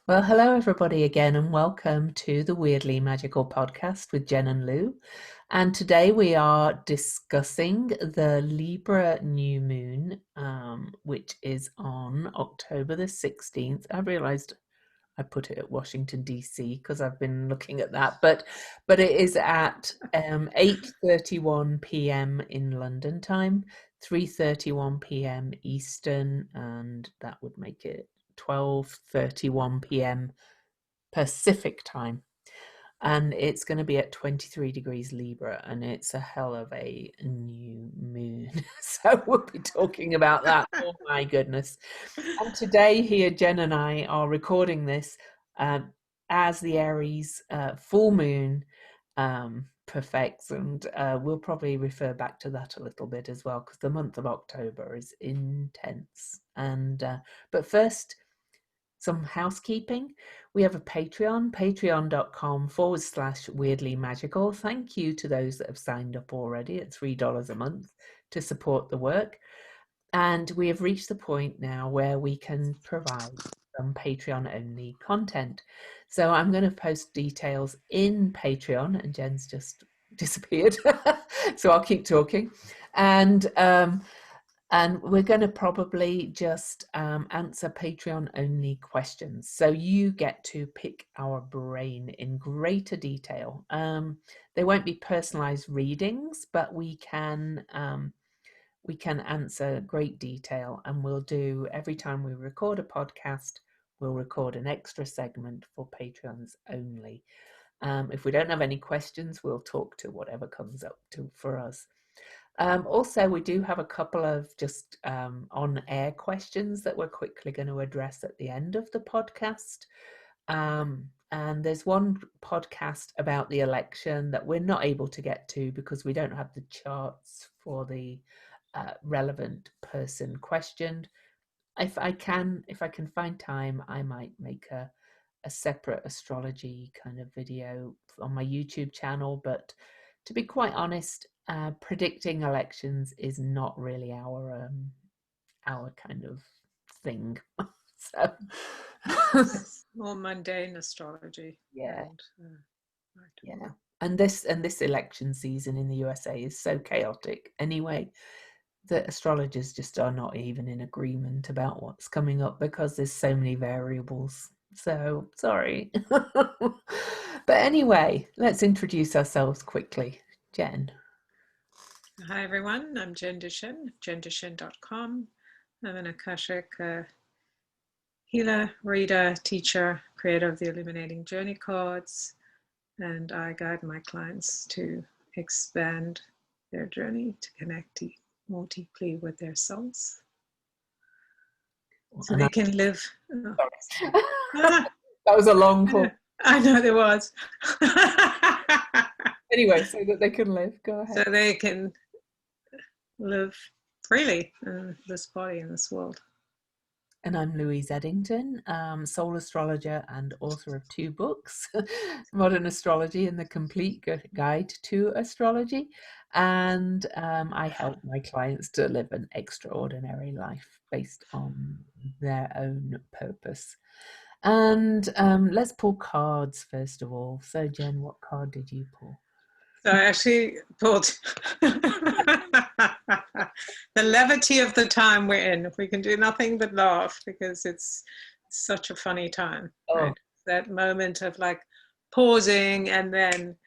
Well, hello everybody again, and welcome to the Weirdly Magical podcast with Jen and Lou. And today we are discussing the Libra New Moon, which is on October the 16th. I realized I put it at Washington, D.C. because I've been looking at that, but it is at 8:31 p.m. in London time, 3:31 p.m. Eastern, and that would make it 12:31 p.m. Pacific time. And it's going to be at 23 degrees Libra, and it's a hell of a new moon. So we'll be talking about that. Oh my goodness. And today here, Jen and I are recording this as the Aries full moon perfects, and we'll probably refer back to that a little bit as well, because the month of October is intense. And but first, some housekeeping. We have a Patreon, patreon.com/weirdly magical. Thank you to those that have signed up already at $3 a month to support the work. And we have reached the point now where we can provide some Patreon only content. So I'm going to post details in Patreon, and Jen's just disappeared. So I'll keep talking. And we're going to probably just answer Patreon only questions. So you get to pick our brain in greater detail. They won't be personalized readings, but we can answer great detail, and we'll do, every time we record a podcast, we'll record an extra segment for Patreons only. If we don't have any questions, we'll talk to whatever comes up for us. Also, we do have a couple of just on-air questions that we're quickly going to address at the end of the podcast. And there's one podcast about the election that we're not able to get to because we don't have the charts for the relevant person questioned. If I can find time, I might make a separate astrology kind of video on my YouTube channel. But to be quite honest, predicting elections is not really our kind of thing. So It's more mundane astrology. yeah, Right. yeah. And this election season in the USA is so chaotic anyway that astrologers just are not even in agreement about what's coming up because there's so many variables. So sorry. But anyway, let's introduce ourselves quickly. Jen. Hi everyone, I'm Jen Dishin, jendishin.com. I'm an Akashic healer, reader, teacher, creator of the Illuminating Journey cards, and I guide my clients to expand their journey to connect more deeply with their souls so they can live. That was a long pause. I know there was. Anyway, so that they can live. Go ahead. So they can live freely in this body, in this world. And I'm Louise Eddington, soul astrologer and author of 2 books, Modern Astrology and the Complete Guide to Astrology. And I help my clients to live an extraordinary life based on their own purpose. And let's pull cards first of all. So Jen, what card did you pull? So I actually pulled the levity of the time we're in. We can do nothing but laugh because it's such a funny time. Oh. Right? That moment of like pausing and then,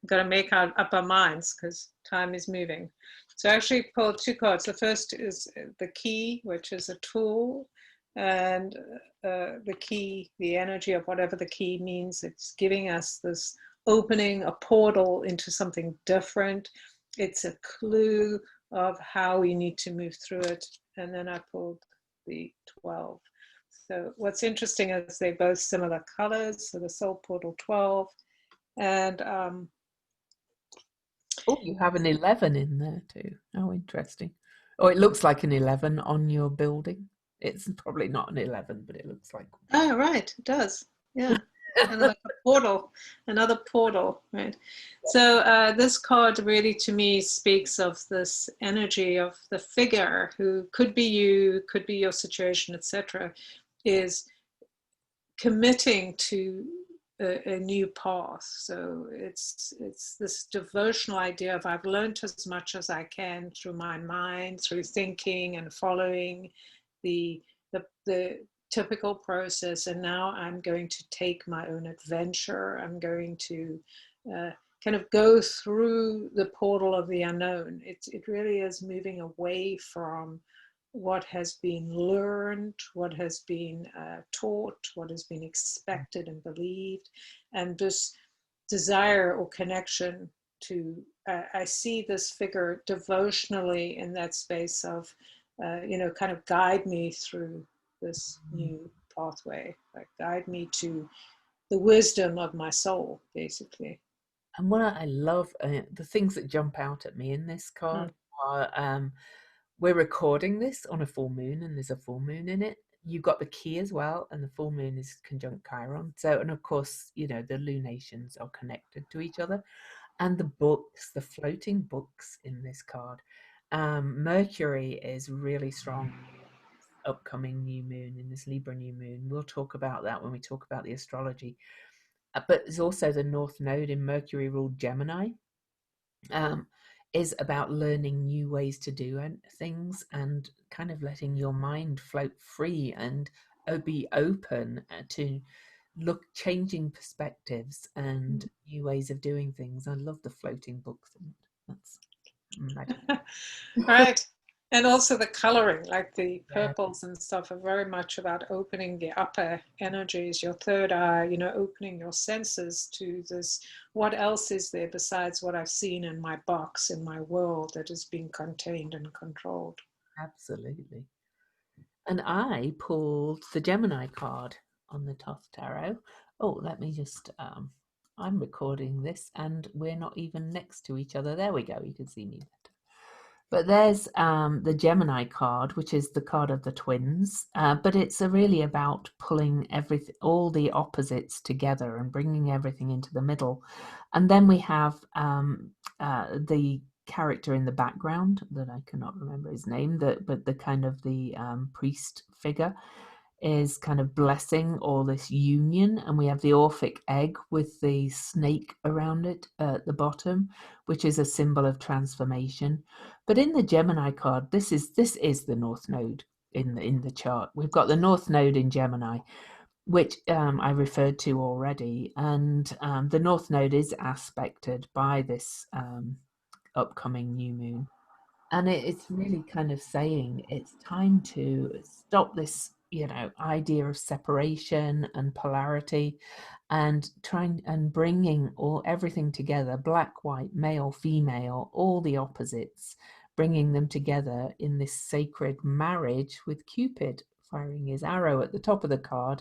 got to make up our minds because time is moving. So I actually pulled 2 cards. The first is the key, which is a tool, and the key, the energy of whatever the key means, it's giving us this opening a portal into something different. It's a clue of how we need to move through it. And then I pulled the 12. So what's interesting is they're both similar colors. So the Soul Portal 12 and oh, you have an 11 in there too. Oh, interesting. Oh, it looks like an 11 on your building. It's probably not an 11, but it looks like one. Oh, right, it does. Yeah. And like a portal, another portal, right? So this card really, to me, speaks of this energy of the figure who could be you, could be your situation, etc., is committing to a new path. So it's this devotional idea of I've learned as much as I can through my mind, through thinking and following the typical process, and now I'm going to take my own adventure. I'm going to kind of go through the portal of the unknown. It really is moving away from what has been learned, what has been taught, what has been expected and believed, and this desire or connection to, I see this figure devotionally in that space of, kind of guide me through this new pathway, like guide me to the wisdom of my soul, basically. And what I love, the things that jump out at me in this card Mm. are, we're recording this on a full moon, and there's a full moon in it. You've got the key as well, and the full moon is conjunct Chiron. So, and of course, the lunations are connected to each other. And the books, the floating books in this card. Mercury is really strong. Upcoming new moon, in this Libra new moon. We'll talk about that when we talk about the astrology. But there's also the North Node in Mercury ruled Gemini, um, is about learning new ways to do things and kind of letting your mind float free and be open to changing perspectives and new ways of doing things. I love the floating books, and that's magic. Right. And also the coloring, like the Yeah, purples and stuff, are very much about opening the upper energies, your third eye, opening your senses to this. What else is there besides what I've seen in my box, in my world that is being contained and controlled? absolutely. And I pulled the Gemini card on the Toth Tarot. Oh, let me just, I'm recording this and we're not even next to each other. There we go. You can see me better. But there's the Gemini card, which is the card of the twins. But it's really about pulling everything, all the opposites together and bringing everything into the middle. And then we have the character in the background that I cannot remember his name, but the kind of the priest figure is kind of blessing all this union, and we have the Orphic egg with the snake around it at the bottom, which is a symbol of transformation. But in the Gemini card, this is the North Node in the chart. We've got the North Node in Gemini, which I referred to already, and the North Node is aspected by this upcoming new moon. And it's really kind of saying it's time to stop this, idea of separation and polarity, and trying and bringing everything together, black, white, male, female, all the opposites, bringing them together in this sacred marriage with Cupid firing his arrow at the top of the card.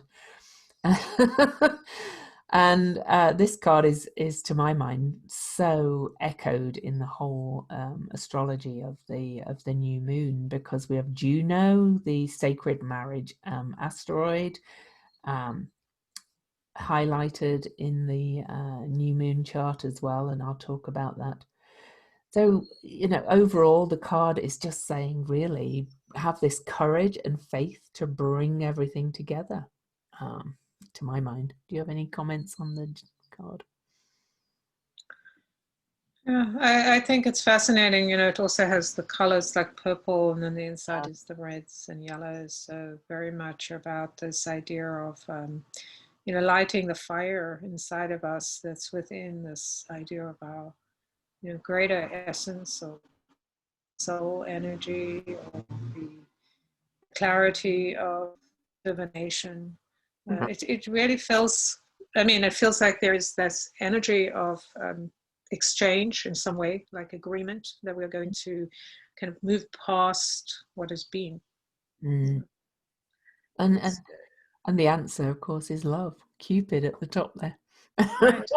And this card is to my mind so echoed in the whole astrology of the new moon, because we have Juno, the sacred marriage asteroid, highlighted in the new moon chart as well, and I'll talk about that. So, overall, the card is just saying, really, have this courage and faith to bring everything together. To my mind. Do you have any comments on the card? Yeah, I think it's fascinating. It also has the colors like purple, and then the inside is the reds and yellows. So very much about this idea of, lighting the fire inside of us that's within this idea of our, greater essence of soul energy, or the clarity of divination. It really feels, it feels like there is this energy of exchange in some way, like agreement, that we're going to kind of move past what has been. Mm. And, and and the answer, of course, is love. Cupid at the top there. Right.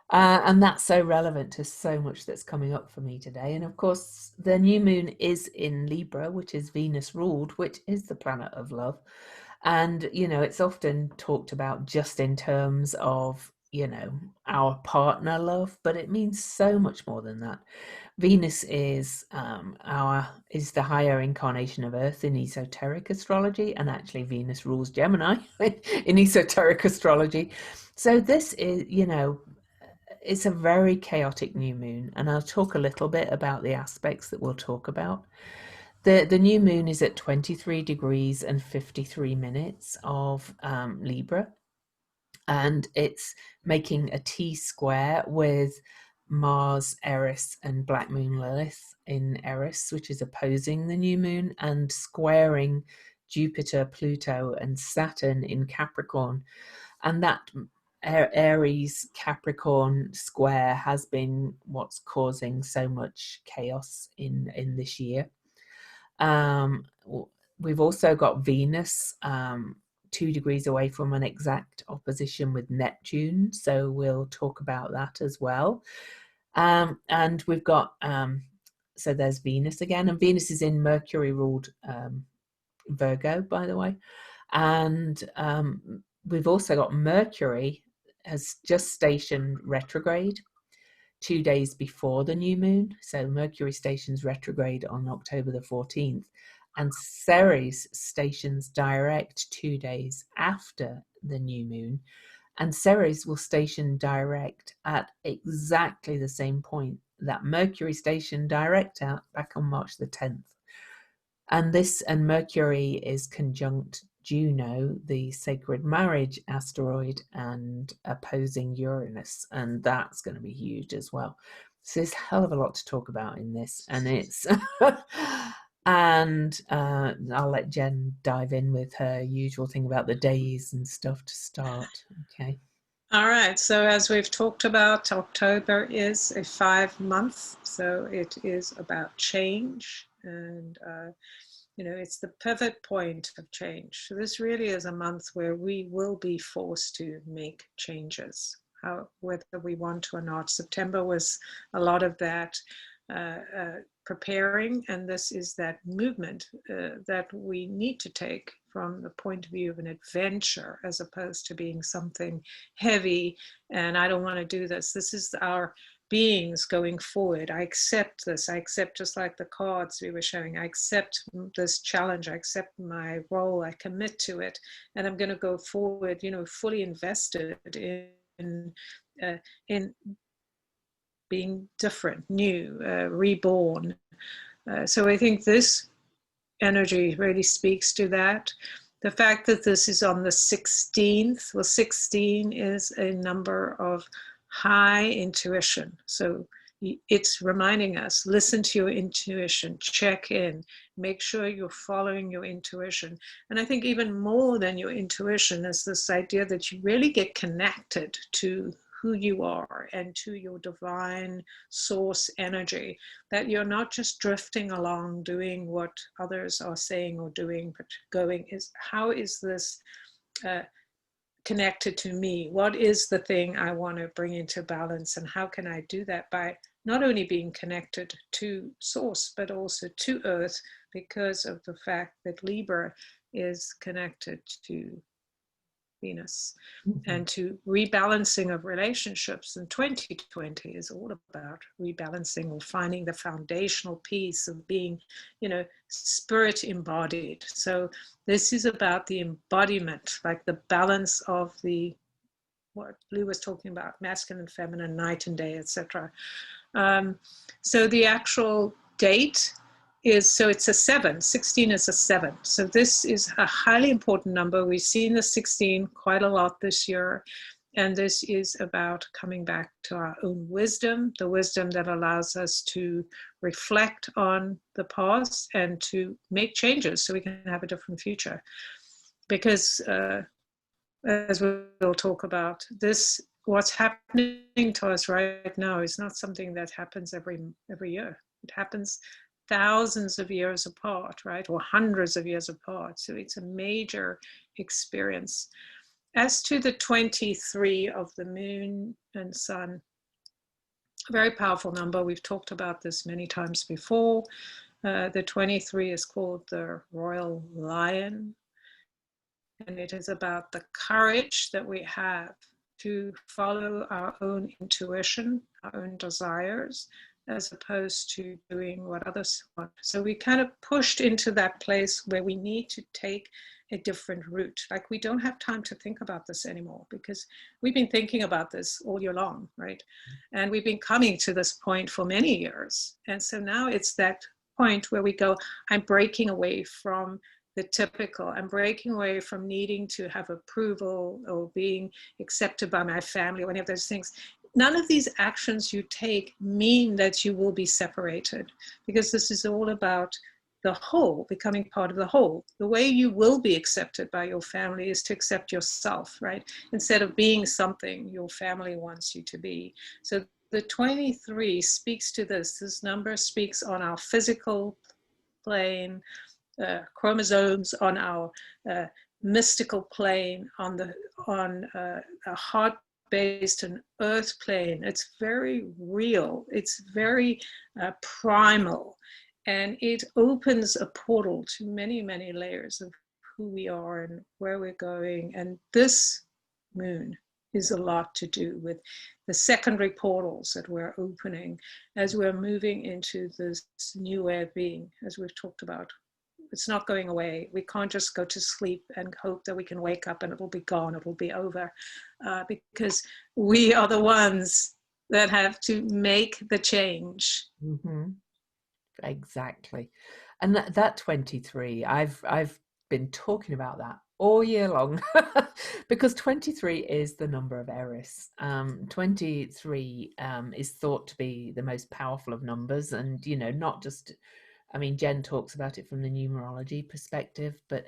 And that's so relevant to so much that's coming up for me today. And of course, the new moon is in Libra, which is Venus ruled, which is the planet of love. And, it's often talked about just in terms of, you know, our partner love, but it means so much more than that. Venus is the higher incarnation of Earth in esoteric astrology, and actually Venus rules Gemini in esoteric astrology. So this is, you know, it's a very chaotic new moon, and I'll talk a little bit about the aspects that we'll talk about. The new moon is at 23 degrees and 53 minutes of Libra, and it's making a T-square with Mars, Eris, and Black Moon Lilith in Eris, which is opposing the new moon, and squaring Jupiter, Pluto, and Saturn in Capricorn. And that Aries Capricorn square has been what's causing so much chaos in this year. We've also got Venus 2 degrees away from an exact opposition with Neptune, so we'll talk about that as well. And we've got so there's Venus again, and Venus is in Mercury ruled Virgo, by the way. And we've also got Mercury has just stationed retrograde 2 days before the new moon. So Mercury stations retrograde on October the 14th, and Ceres stations direct 2 days after the new moon. And Ceres will station direct at exactly the same point that Mercury stationed direct out back on March the 10th. And Mercury is conjunct Juno, the sacred marriage asteroid, and opposing Uranus, and that's going to be huge as well. So there's a hell of a lot to talk about in this, and it's and I'll let Jen dive in with her usual thing about the days and stuff to start. Okay. All right, so as we've talked about, October is a 5-month, so it is about change, and you know, it's the pivot point of change. So this really is a month where we will be forced to make changes, whether we want to or not. September was a lot of that preparing, and this is that movement that we need to take from the point of view of an adventure, as opposed to being something heavy and I don't want to do this. This is our beings going forward. I accept this. I accept, just like the cards we were showing, I accept this challenge. I accept my role. I commit to it, and I'm going to go forward, you know, fully invested in being different, new, reborn. So I think this energy really speaks to that. The fact that this is on the 16th, well, 16 is a number of high intuition. So it's reminding us, listen to your intuition, check in, make sure you're following your intuition. And I think even more than your intuition is this idea that you really get connected to who you are and to your divine source energy, that you're not just drifting along doing what others are saying or doing, but going, is how is this connected to me? What is the thing I want to bring into balance, and how can I do that by not only being connected to source, but also to earth, because of the fact that Libra is connected to Venus, and to rebalancing of relationships. And 2020 is all about rebalancing or finding the foundational piece of being, you know, spirit embodied. So this is about the embodiment, like the balance of the, what Lou was talking about, masculine, feminine, night and day, etc. So the actual date is, so it's a 7, 16 is a 7. So this is a highly important number. We've seen the 16 quite a lot this year. And this is about coming back to our own wisdom, the wisdom that allows us to reflect on the past and to make changes so we can have a different future. Because as we'll talk about, this, what's happening to us right now is not something that happens every year. It happens thousands of years apart, right? Or hundreds of years apart. So it's a major experience. As to the 23 of the moon and sun, a very powerful number. We've talked about this many times before. The 23 is called the Royal Lion. And it is about the courage that we have to follow our own intuition, our own desires, as opposed to doing what others want. So we kind of pushed into that place where we need to take a different route. Like, we don't have time to think about this anymore, because we've been thinking about this all year long, right? And we've been coming to this point for many years. And so now it's that point where we go, I'm breaking away from the typical. I'm breaking away from needing to have approval or being accepted by my family or any of those things. None of these actions you take mean that you will be separated, because this is all about the whole, becoming part of the whole. The way you will be accepted by your family is to accept yourself, right? Instead of being something your family wants you to be. So the 23 speaks to this. This number speaks on our physical plane, chromosomes, on our mystical plane, on a heart-based and earth plane. It's very real. It's very primal, and it opens a portal to many, many layers of who we are and where we're going. And this moon is a lot to do with the secondary portals that we're opening as we're moving into this new way of being, as we've talked about. It's not going away. We can't just go to sleep and hope that we can wake up and it will be gone, it will be over, because we are the ones that have to make the change. Mm-hmm. Exactly. And that 23, I've been talking about that all year long because 23 is the number of Eris. 23 is thought to be the most powerful of numbers, and not just, I mean, Jen talks about it from the numerology perspective, but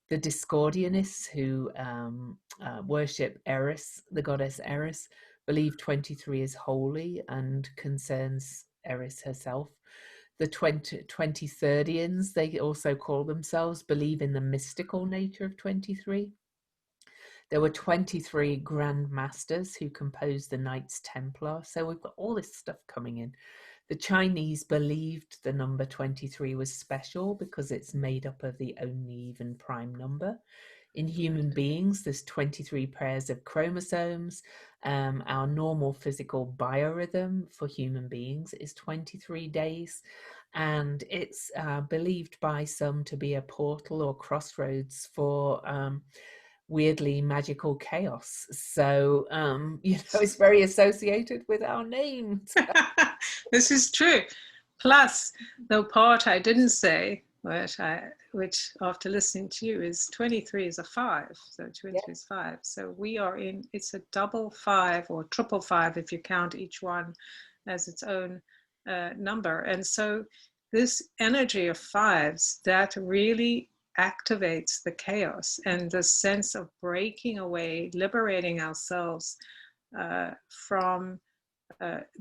the Discordianists who worship Eris, the goddess Eris, believe 23 is holy and concerns Eris herself. The 2030ians, they also call themselves, believe in the mystical nature of 23. There were 23 Grand Masters who composed the Knights Templar. So we've got all this stuff coming in. The Chinese believed the number 23 was special because it's made up of the only even prime number. In human beings, there's 23 pairs of chromosomes. Our normal physical biorhythm for human beings is 23 days. And it's believed by some to be a portal or crossroads for weirdly magical chaos. So, it's very associated with our names. This is true. Plus, the part I didn't say, which after listening to you, is 23 is a 5. So 23 is 5. So we are in, it's a double 5 or triple 5 if you count each one as its own number. And so this energy of 5s, that really activates the chaos and the sense of breaking away, liberating ourselves from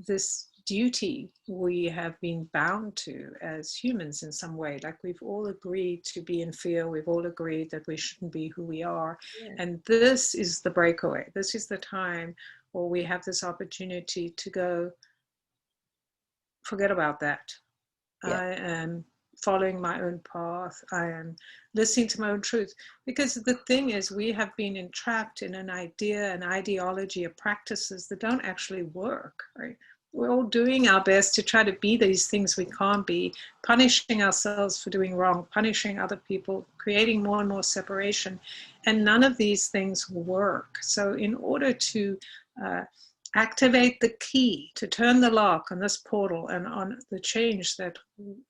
this duty we have been bound to as humans in some way. Like, we've all agreed to be in fear. We've all agreed that we shouldn't be who we are. Yeah. And this is the breakaway. This is the time where we have this opportunity to go, forget about that. Yeah. I am following my own path. I am listening to my own truth. Because the thing is, we have been entrapped in an idea, an ideology of practices that don't actually work, right? We're all doing our best to try to be these things we can't be, punishing ourselves for doing wrong, punishing other people, creating more and more separation. And none of these things work. So in order to activate the key, to turn the lock on this portal and on the change that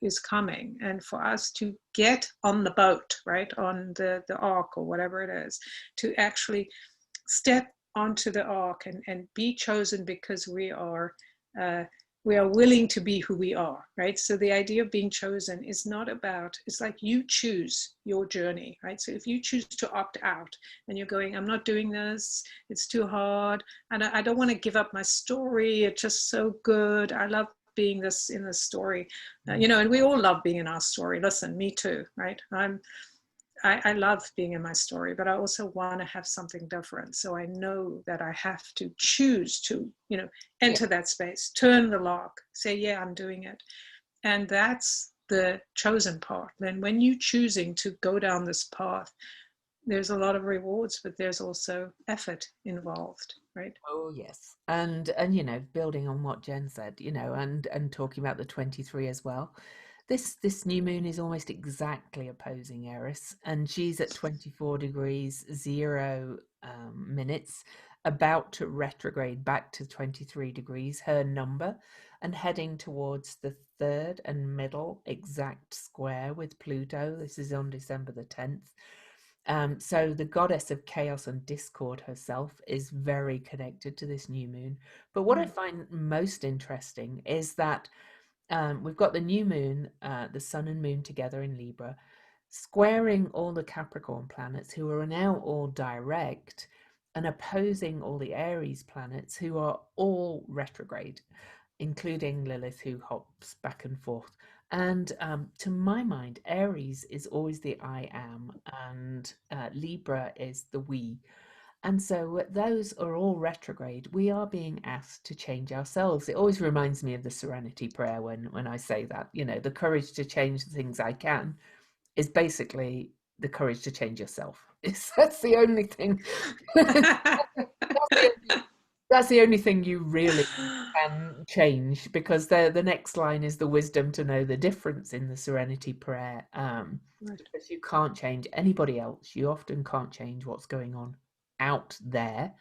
is coming, and for us to get on the boat, right, on the ark or whatever it is, to actually step onto the ark and be chosen because we are willing to be who we are, right? So the idea of being chosen is not about, it's like you choose your journey, right? So if you choose to opt out and you're going, I'm not doing this, it's too hard, and I don't want to give up my story, it's just so good, I love being this in this story, and we all love being in our story. Listen, me too, right? I love being in my story, but I also want to have something different. So I know that I have to choose to, enter that space, turn the lock, say, yeah, I'm doing it. And that's the chosen part. Then when you're choosing to go down this path, there's a lot of rewards, but there's also effort involved, right? Oh yes. And you know, building on what Jen said, you know, and talking about the 23 as well. This new moon is almost exactly opposing Eris, and she's at 24 degrees 0 minutes, about to retrograde back to 23 degrees, her number, and heading towards the third and middle exact square with Pluto. This is on December the 10th. So the goddess of chaos and discord herself is very connected to this new moon. But what I find most interesting is that we've got the new moon, the sun and moon together in Libra, squaring all the Capricorn planets who are now all direct and opposing all the Aries planets who are all retrograde, including Lilith, who hops back and forth. And to my mind, Aries is always the I am, and Libra is the we. And so those are all retrograde. We are being asked to change ourselves. It always reminds me of the Serenity Prayer when I say that, you know, the courage to change the things I can is basically the courage to change yourself. That's the only thing. That's the only thing you really can change, because the next line is the wisdom to know the difference in the Serenity Prayer. Right. Because you can't change anybody else. You often can't change what's going on out there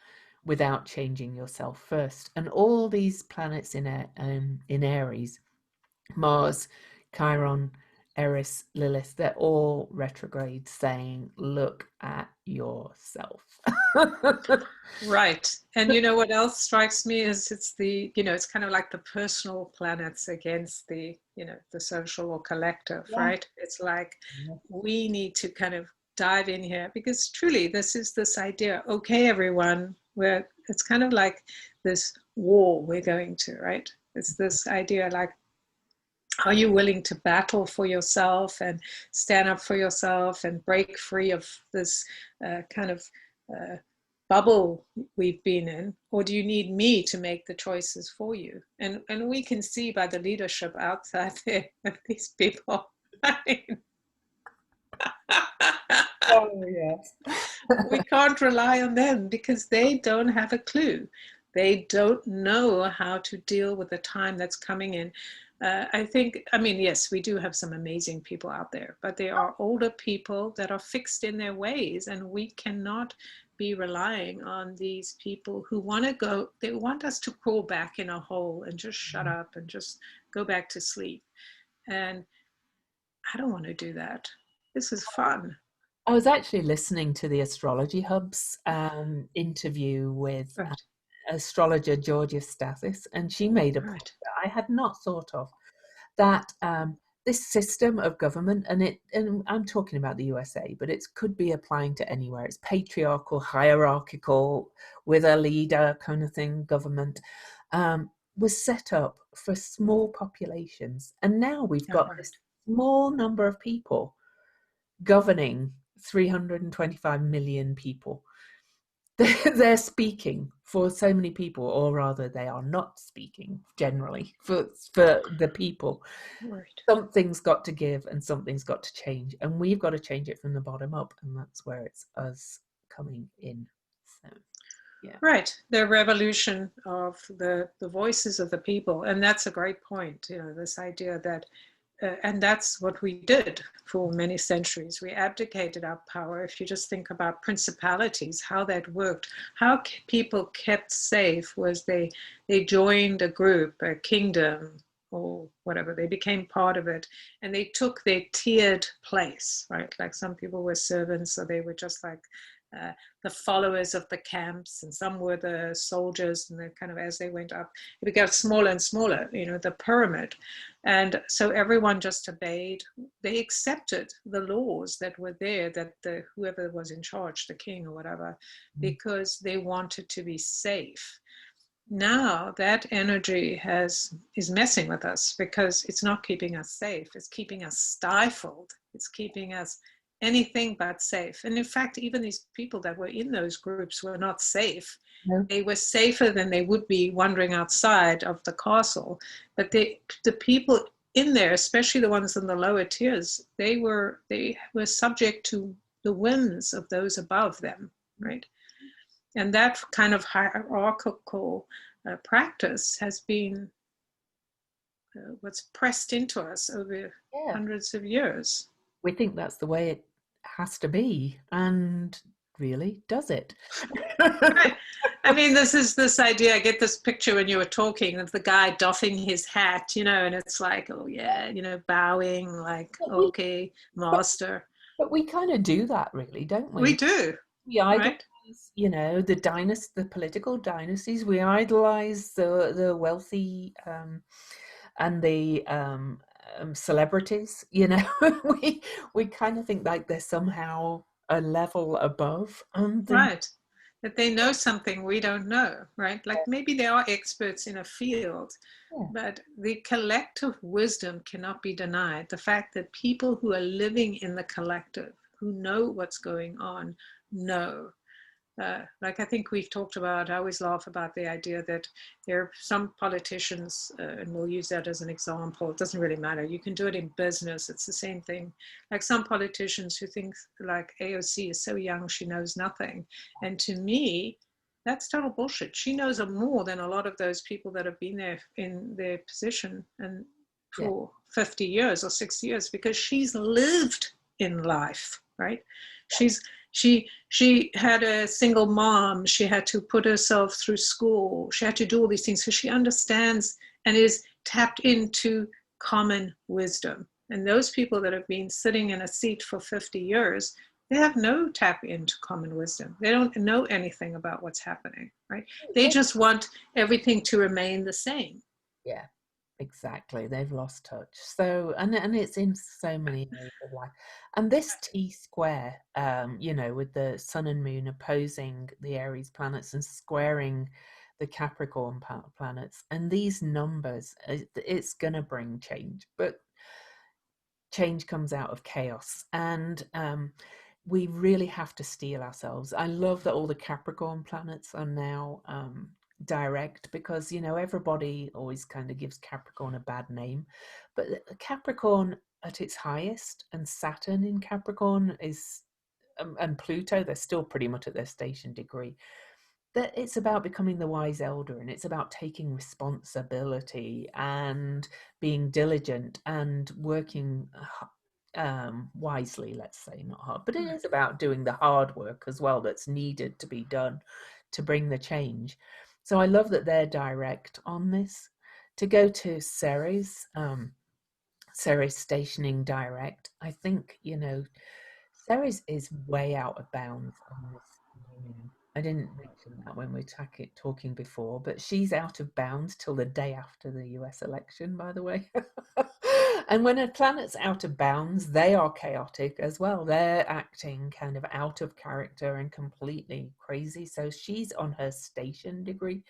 without changing yourself first. And all these planets in Aries, Mars, Chiron, Eris, Lilith, they're all retrograde, saying, look at yourself. Right. And you know what else strikes me is it's the, you know, it's kind of like the personal planets against the, you know, the social or collective, Yeah. right? It's like we need to kind of dive in here, because truly this is this idea, okay, everyone, where it's kind of like this war we're going to, right? It's this idea like, are you willing to battle for yourself and stand up for yourself and break free of this kind of bubble we've been in, or do you need me to make the choices for you? And we can see by the leadership outside there of these people. I mean, Oh, yes. we can't rely on them because they don't have a clue. They don't know how to deal with the time that's coming in. I think, I mean, yes, we do have some amazing people out there, but there are older people that are fixed in their ways, and we cannot be relying on these people who want to go, they want us to crawl back in a hole and just shut up and just go back to sleep. And I don't want to do that. This is fun. I was actually listening to the Astrology Hub's interview with Right. astrologer Georgia Stathis, and she made a point that I had not thought of, that this system of government, and I'm talking about the USA, but it could be applying to anywhere. It's patriarchal, hierarchical, with a leader kind of thing, government, was set up for small populations. And now we've got this small number of people governing 325 million people. They're speaking for so many people, or rather they are not speaking generally for the people. Right. Something's got to give and something's got to change, and we've got to change it from the bottom up, and that's where it's us coming in. So yeah, right, the revolution of the voices of the people. And that's a great point, you know, this idea that and that's what we did for many centuries. We abdicated our power. If you just think about principalities, how that worked, how people kept safe was they joined a group, a kingdom, or whatever. They became part of it, and they took their tiered place, right? Like some people were servants, so they were just like the followers of the camps, and some were the soldiers, and they kind of, as they went up, it got smaller and smaller, you know, the pyramid. And so everyone just obeyed. They accepted the laws that were there, that whoever was in charge, the king or whatever, because they wanted to be safe. Now that energy is messing with us, because it's not keeping us safe. It's keeping us stifled. It's keeping us anything but safe. And in fact, even these people that were in those groups were not safe. No. They were safer than they would be wandering outside of the castle. But the people in there, especially the ones in the lower tiers, they were subject to the whims of those above them, right? And that kind of hierarchical practice has been what's pressed into us over Yeah. hundreds of years. We think that's the way it has to be, and really, does it? Right. I mean, this is this idea. I get this picture when you were talking of the guy doffing his hat, and it's like, oh yeah, bowing, like, But we, okay, but, master. but we kind of do that, really, don't We we? do, We idolize, right? the political dynasties. We idolize the wealthy, and the celebrities. We kind of think like they're somehow a level above. Right. That they know something we don't know, right? Like maybe they are experts in a field, Yeah, but the collective wisdom cannot be denied. The fact that people who are living in the collective, who know what's going on, know. Like I think we've talked about, I always laugh about the idea that there are some politicians, and we'll use that as an example. It doesn't really matter. You can do it in business. It's the same thing. Like some politicians who think like AOC is so young, she knows nothing. And to me, that's total bullshit. She knows more than a lot of those people that have been there in their position and yeah, for 50 years or 60 years because she's lived in life, right? She had a single mom. She had to put herself through school. She had to do all these things. So she understands and is tapped into common wisdom. And those people that have been sitting in a seat for 50 years, they have no tap into common wisdom. They don't know anything about what's happening, right? They just want everything to remain the same. yeah. Exactly, they've lost touch. So, and it's in so many areas of life. And this T-square, with the sun and moon opposing the Aries planets and squaring the Capricorn planets, and these numbers, it's gonna bring change. But change comes out of chaos, and we really have to steel ourselves. I love that all the Capricorn planets are now direct, because everybody always kind of gives Capricorn a bad name, but Capricorn at its highest, and Saturn in Capricorn is, and Pluto, they're still pretty much at their station degree, that it's about becoming the wise elder, and it's about taking responsibility and being diligent and working wisely, let's say, not hard, but it is about doing the hard work as well that's needed to be done to bring the change. So I love that they're direct on this. To go to Ceres stationing direct, I think, Ceres is way out of bounds on this new moon. I didn't mention that when we were talking before, but she's out of bounds till the day after the US election, by the way. And when a planet's out of bounds, they are chaotic as well. They're acting kind of out of character and completely crazy. So she's on her station degree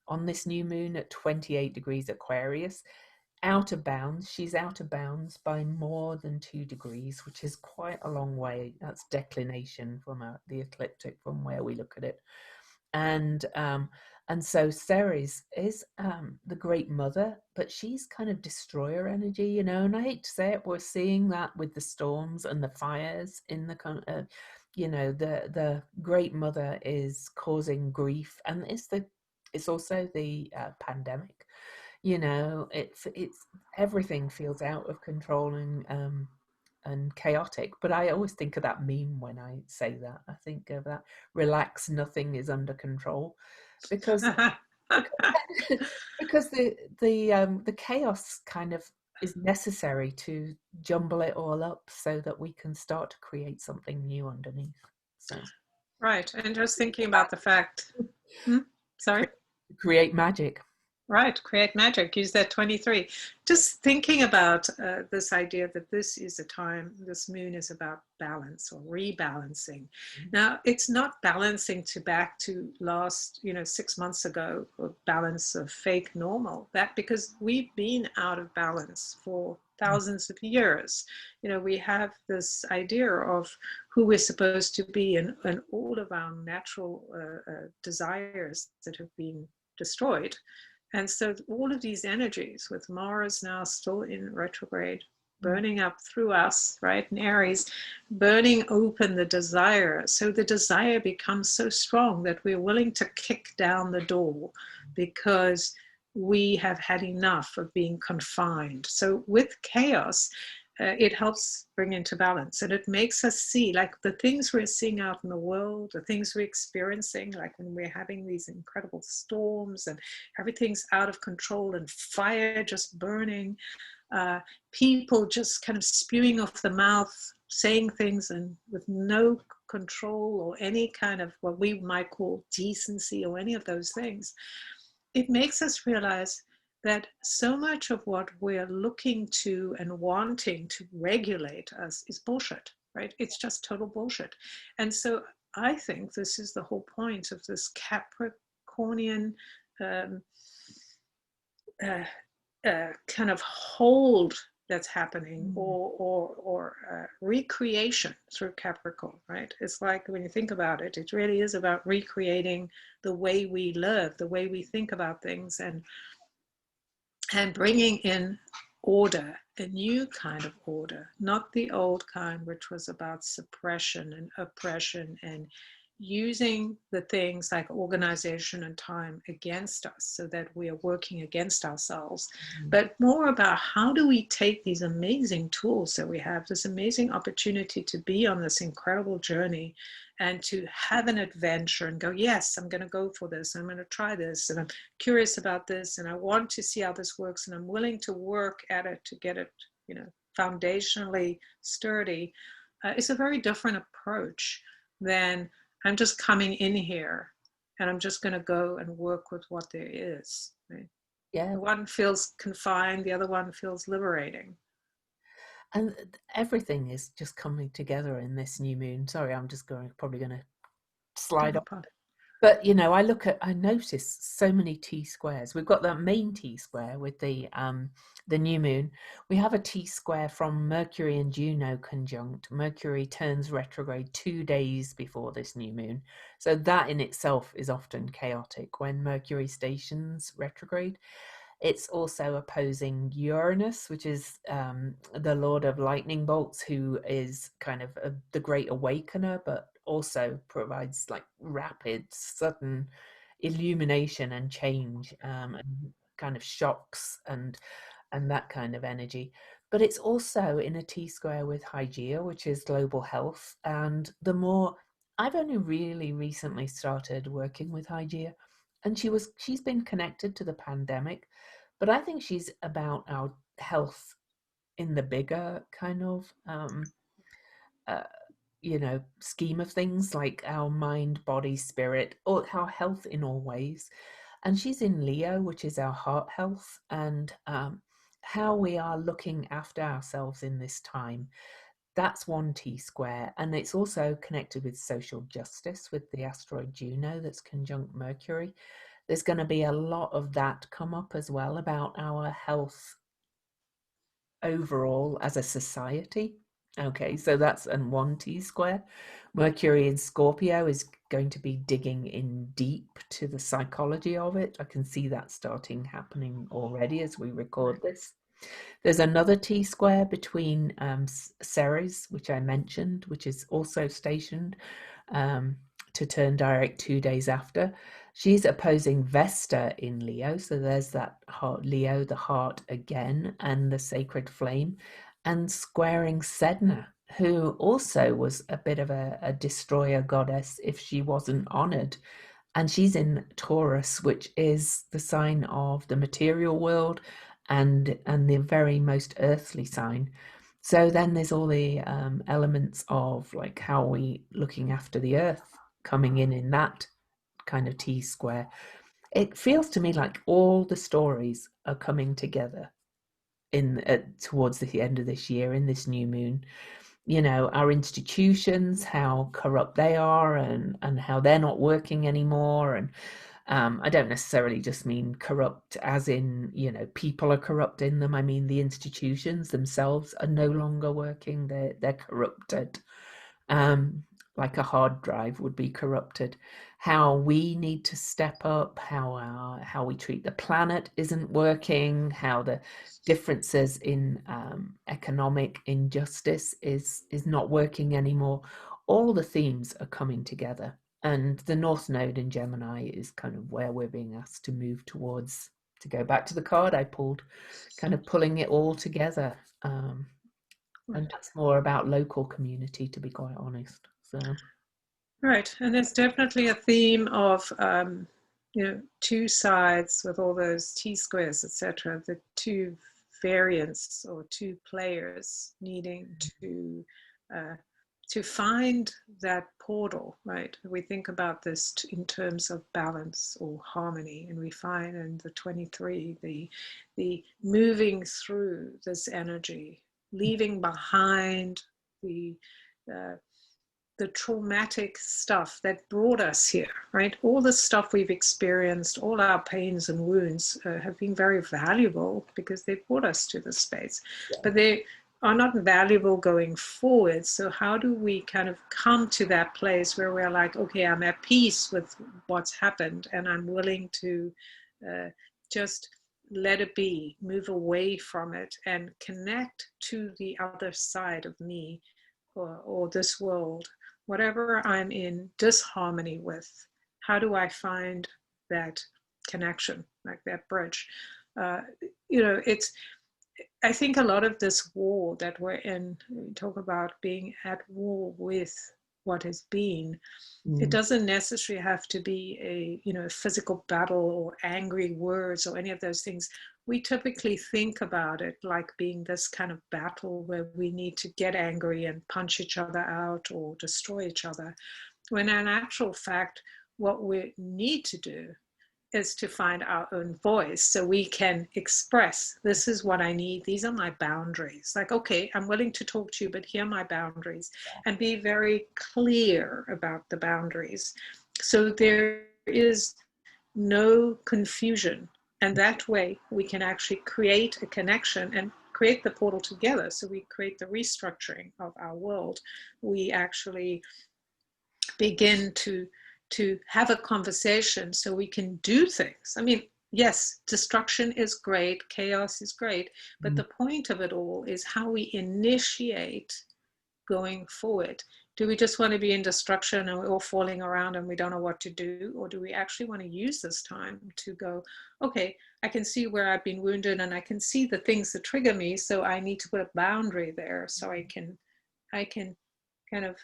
on this new moon at 28 degrees Aquarius, out of bounds. She's out of bounds by more than 2 degrees, which is quite a long way. That's declination from the ecliptic, from where we look at it. And so Ceres is the great mother, but she's kind of destroyer energy, and I hate to say it, we're seeing that with the storms and the fires in the the great mother is causing grief, and it's also the pandemic. It's everything feels out of control and chaotic. But I always think of that meme when I say that. I think of that, relax, nothing is under control, because because, because the chaos kind of is necessary to jumble it all up so that we can start to create something new underneath. So Right. And just thinking about the fact, sorry? create magic. Right, create magic, use that 23. Just thinking about this idea that this is a time, this moon is about balance or rebalancing. Now, it's not balancing back to last, 6 months ago, or balance of fake normal, that because we've been out of balance for thousands of years. We have this idea of who we're supposed to be, and all of our natural desires that have been destroyed. And so all of these energies, with Mars now still in retrograde, burning up through us, right? In Aries, burning open the desire. So the desire becomes so strong that we're willing to kick down the door because we have had enough of being confined. So with chaos, it helps bring into balance, and it makes us see, like, the things we're seeing out in the world, the things we're experiencing, like when we're having these incredible storms and everything's out of control and fire just burning, people just kind of spewing off the mouth, saying things and with no control or any kind of what we might call decency or any of those things. It makes us realize that so much of what we're looking to and wanting to regulate us is bullshit, right? It's just total bullshit. And so I think this is the whole point of this Capricornian um, uh, kind of hold that's happening, or recreation through Capricorn, right? It's like, when you think about it, it really is about recreating the way we live, the way we think about things, and bringing in order, a new kind of order, not the old kind, which was about suppression and oppression and using the things like organization and time against us, so that we are working against ourselves, but more about how do we take these amazing tools that we have, this amazing opportunity to be on this incredible journey and to have an adventure and go, yes, I'm going to go for this, I'm going to try this, and I'm curious about this, and I want to see how this works, and I'm willing to work at it to get it, foundationally sturdy. It's a very different approach than I'm just coming in here and I'm just going to go and work with what there is. Right? Yeah. The one feels confined, the other one feels liberating. And everything is just coming together in this new moon. Sorry, I'm just probably going to slide No off. problem. But I notice so many T-squares. We've got that main T-square with the new moon. We have a T-square from Mercury and Juno conjunct. Mercury turns retrograde 2 days before this new moon. So that in itself is often chaotic when Mercury stations retrograde. It's also opposing Uranus, which is the lord of lightning bolts, who is kind of the great awakener, but also provides like rapid, sudden illumination and change, and kind of shocks and that kind of energy. But it's also in a T-square with Hygeia, which is global health. And the more I've only really recently started working with Hygeia, and she's been connected to the pandemic, but I think she's about our health in the bigger kind of uh, scheme of things, like our mind, body, spirit, or our health in all ways. And she's in Leo, which is our heart health, and how we are looking after ourselves in this time. That's one T-square, and it's also connected with social justice with the asteroid Juno that's conjunct Mercury. There's going to be a lot of that come up as well about our health overall as a society. Okay, so that's an one T-square. Mercury in Scorpio is going to be digging in deep to the psychology of it. I can see that starting happening already as we record this. There's another T-square between Ceres, which I mentioned, which is also stationed to turn direct 2 days after. She's opposing Vesta in Leo, so there's that heart, Leo, the heart again, and the sacred flame, and squaring Sedna, who also was a bit of a destroyer goddess if she wasn't honored. And she's in Taurus, which is the sign of the material world and the very most earthly sign. So then there's all the elements of like how we looking after the earth coming in that kind of T-square. It feels to me like all the stories are coming together in towards the end of this year in this new moon. Our institutions, how corrupt they are, and how they're not working anymore. And I don't necessarily just mean corrupt as in, people are corrupt in them. I mean the institutions themselves are no longer working. They're corrupted. like a hard drive would be corrupted. How we need to step up, how we treat the planet isn't working, how the differences in economic injustice is not working anymore. All the themes are coming together, and the North Node in Gemini is kind of where we're being asked to move towards. To go back to the card I pulled, kind of pulling it all together. And Right. that's more about local community, to be quite honest. So, Right. And there's definitely a theme of, two sides with all those T-squares, etc. The two variants or two players needing uh, to find that portal, right? We think about this in terms of balance or harmony, and we find in the 23 the moving through this energy, leaving behind the uh, the traumatic stuff that brought us here, right? All the stuff we've experienced, all our pains and wounds have been very valuable because they brought us to this space. But they are not valuable going forward. So, how do we kind of come to that place where we're like, okay, I'm at peace with what's happened and I'm willing to just let it be, move away from it, and connect to the other side of me or this world, whatever I'm in disharmony with, how do I find that connection, like that bridge? Uh, it's, I think a lot of this war that we're in, we talk about being at war with what has been. It mm, doesn't necessarily have to be a physical battle or angry words or any of those things. We typically think about it like being this kind of battle where we need to get angry and punch each other out or destroy each other, when in actual fact what we need to do is to find our own voice so we can express, this is what I need, these are my boundaries. Like, okay, I'm willing to talk to you, but here are my boundaries, and be very clear about the boundaries so there is no confusion. And that way we can actually create a connection and create the portal together. So we create the restructuring of our world. We actually begin to have a conversation so we can do things. I mean, yes, destruction is great, chaos is great, but mm, the point of it all is how we initiate going forward. Do we just want to be in destruction and we're all falling around and we don't know what to do? Or do we actually want to use this time to go, okay, I can see where I've been wounded and I can see the things that trigger me. So I need to put a boundary there so I can kind of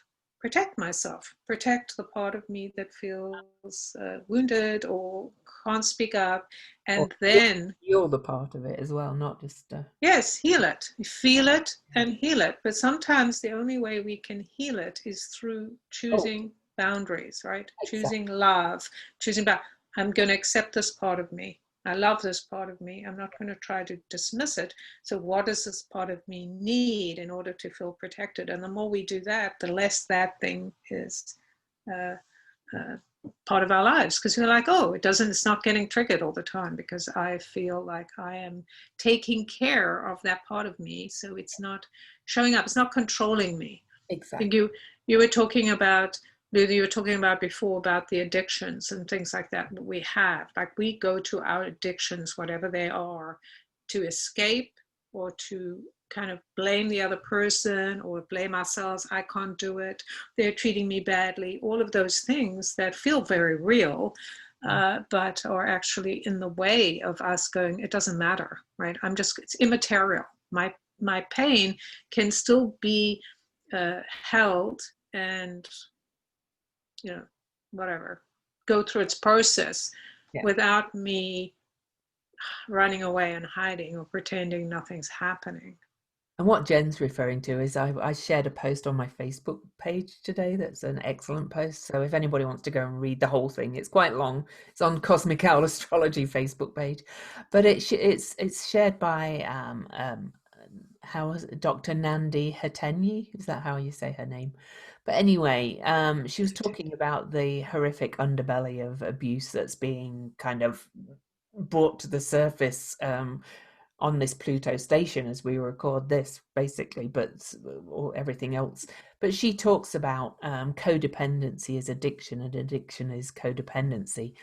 protect myself, protect the part of me that feels wounded or can't speak up, or and then, you're the part of it as well, not just yes, heal it. Feel it and heal it. But sometimes the only way we can heal it is through oh, choosing boundaries, right? Choosing exactly, love, choosing back. I'm going to accept this part of me. I love this part of me. I'm not going to try to dismiss it. So, what does this part of me need in order to feel protected? And the more we do that, the less that thing is uh, uh, part of our lives, because we're like, oh, it's not getting triggered all the time because I feel like I am taking care of that part of me. So it's not showing up, it's not controlling me. I think exactly. you were talking about, Lulu, you were talking about before about the addictions and things like that we have. Like we go to our addictions, whatever they are, to escape or to kind of blame the other person or blame ourselves. I can't do it. They're treating me badly. All of those things that feel very real, Mm, but are actually in the way of us going, it doesn't matter, right? It's immaterial. My pain can still be held and, you know, whatever, go through its process yeah. without me running away and hiding or pretending nothing's happening. And what Jen's referring to is I shared a post on my Facebook page today that's an excellent post. So if anybody wants to go and read the whole thing, it's quite long. It's on Cosmic Owl Astrology Facebook page, but it's shared by how is it? Dr. Nandi Hatenyi? Is that how you say her name? But anyway, she was talking about the horrific underbelly of abuse that's being kind of brought to the surface on this Pluto station as we record this, basically, but or everything else. But she talks about codependency is addiction, and addiction is codependency,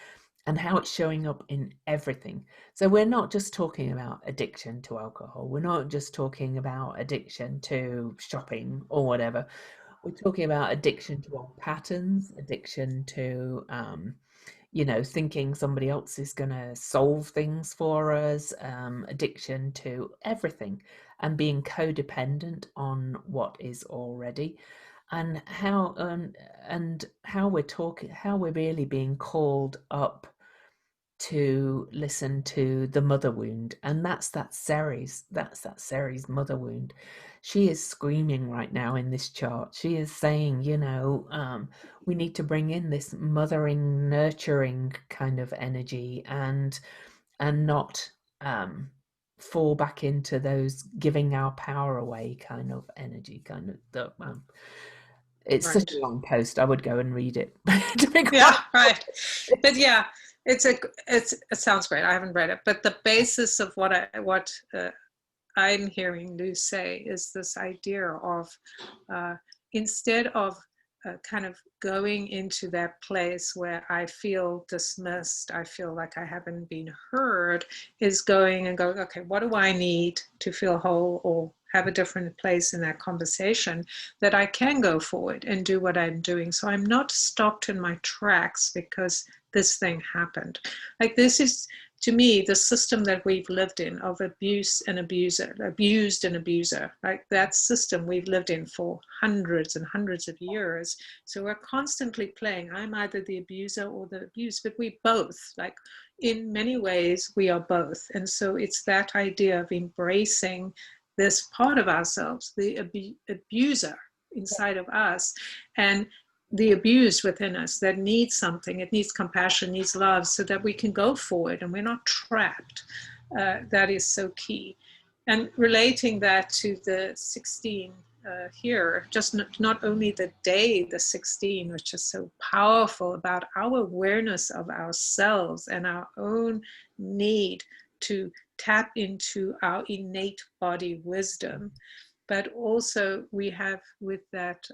and how it's showing up in everything. So we're not just talking about addiction to alcohol. We're not just talking about addiction to shopping or whatever. We're talking about addiction to old patterns, addiction to thinking somebody else is going to solve things for us, addiction to everything, and being codependent on what is already, and how we're talking, how we're really being called up to listen to the mother wound. And that's that Ceres mother wound. She is screaming right now in this chart. She is saying, we need to bring in this mothering, nurturing kind of energy, and not fall back into those giving our power away kind of energy, kind of it's such Right. a long post. I would go and read it, to be quite Yeah, right. But yeah, it sounds great. I haven't read it, but the basis of what I'm hearing Lou say is this idea of instead of kind of going into that place where I feel dismissed, I feel like I haven't been heard, is going and going, okay, what do I need to feel whole or have a different place in that conversation, that I can go forward and do what I'm doing. So I'm not stopped in my tracks because this thing happened. Like, this is, to me, the system that we've lived in of abuse and abuser, abused and abuser, right? That system we've lived in for hundreds and hundreds of years. So we're constantly playing, I'm either the abuser or the abused, but we both, like, in many ways, we are both. And so it's that idea of embracing this part of ourselves, the abuser inside of us, and the abused within us that needs something. It needs compassion, needs love, so that we can go forward and we're not trapped. That is so key. And relating that to the 16 here, just not only the day, the 16, which is so powerful about our awareness of ourselves and our own need to tap into our innate body wisdom, but also we have with that,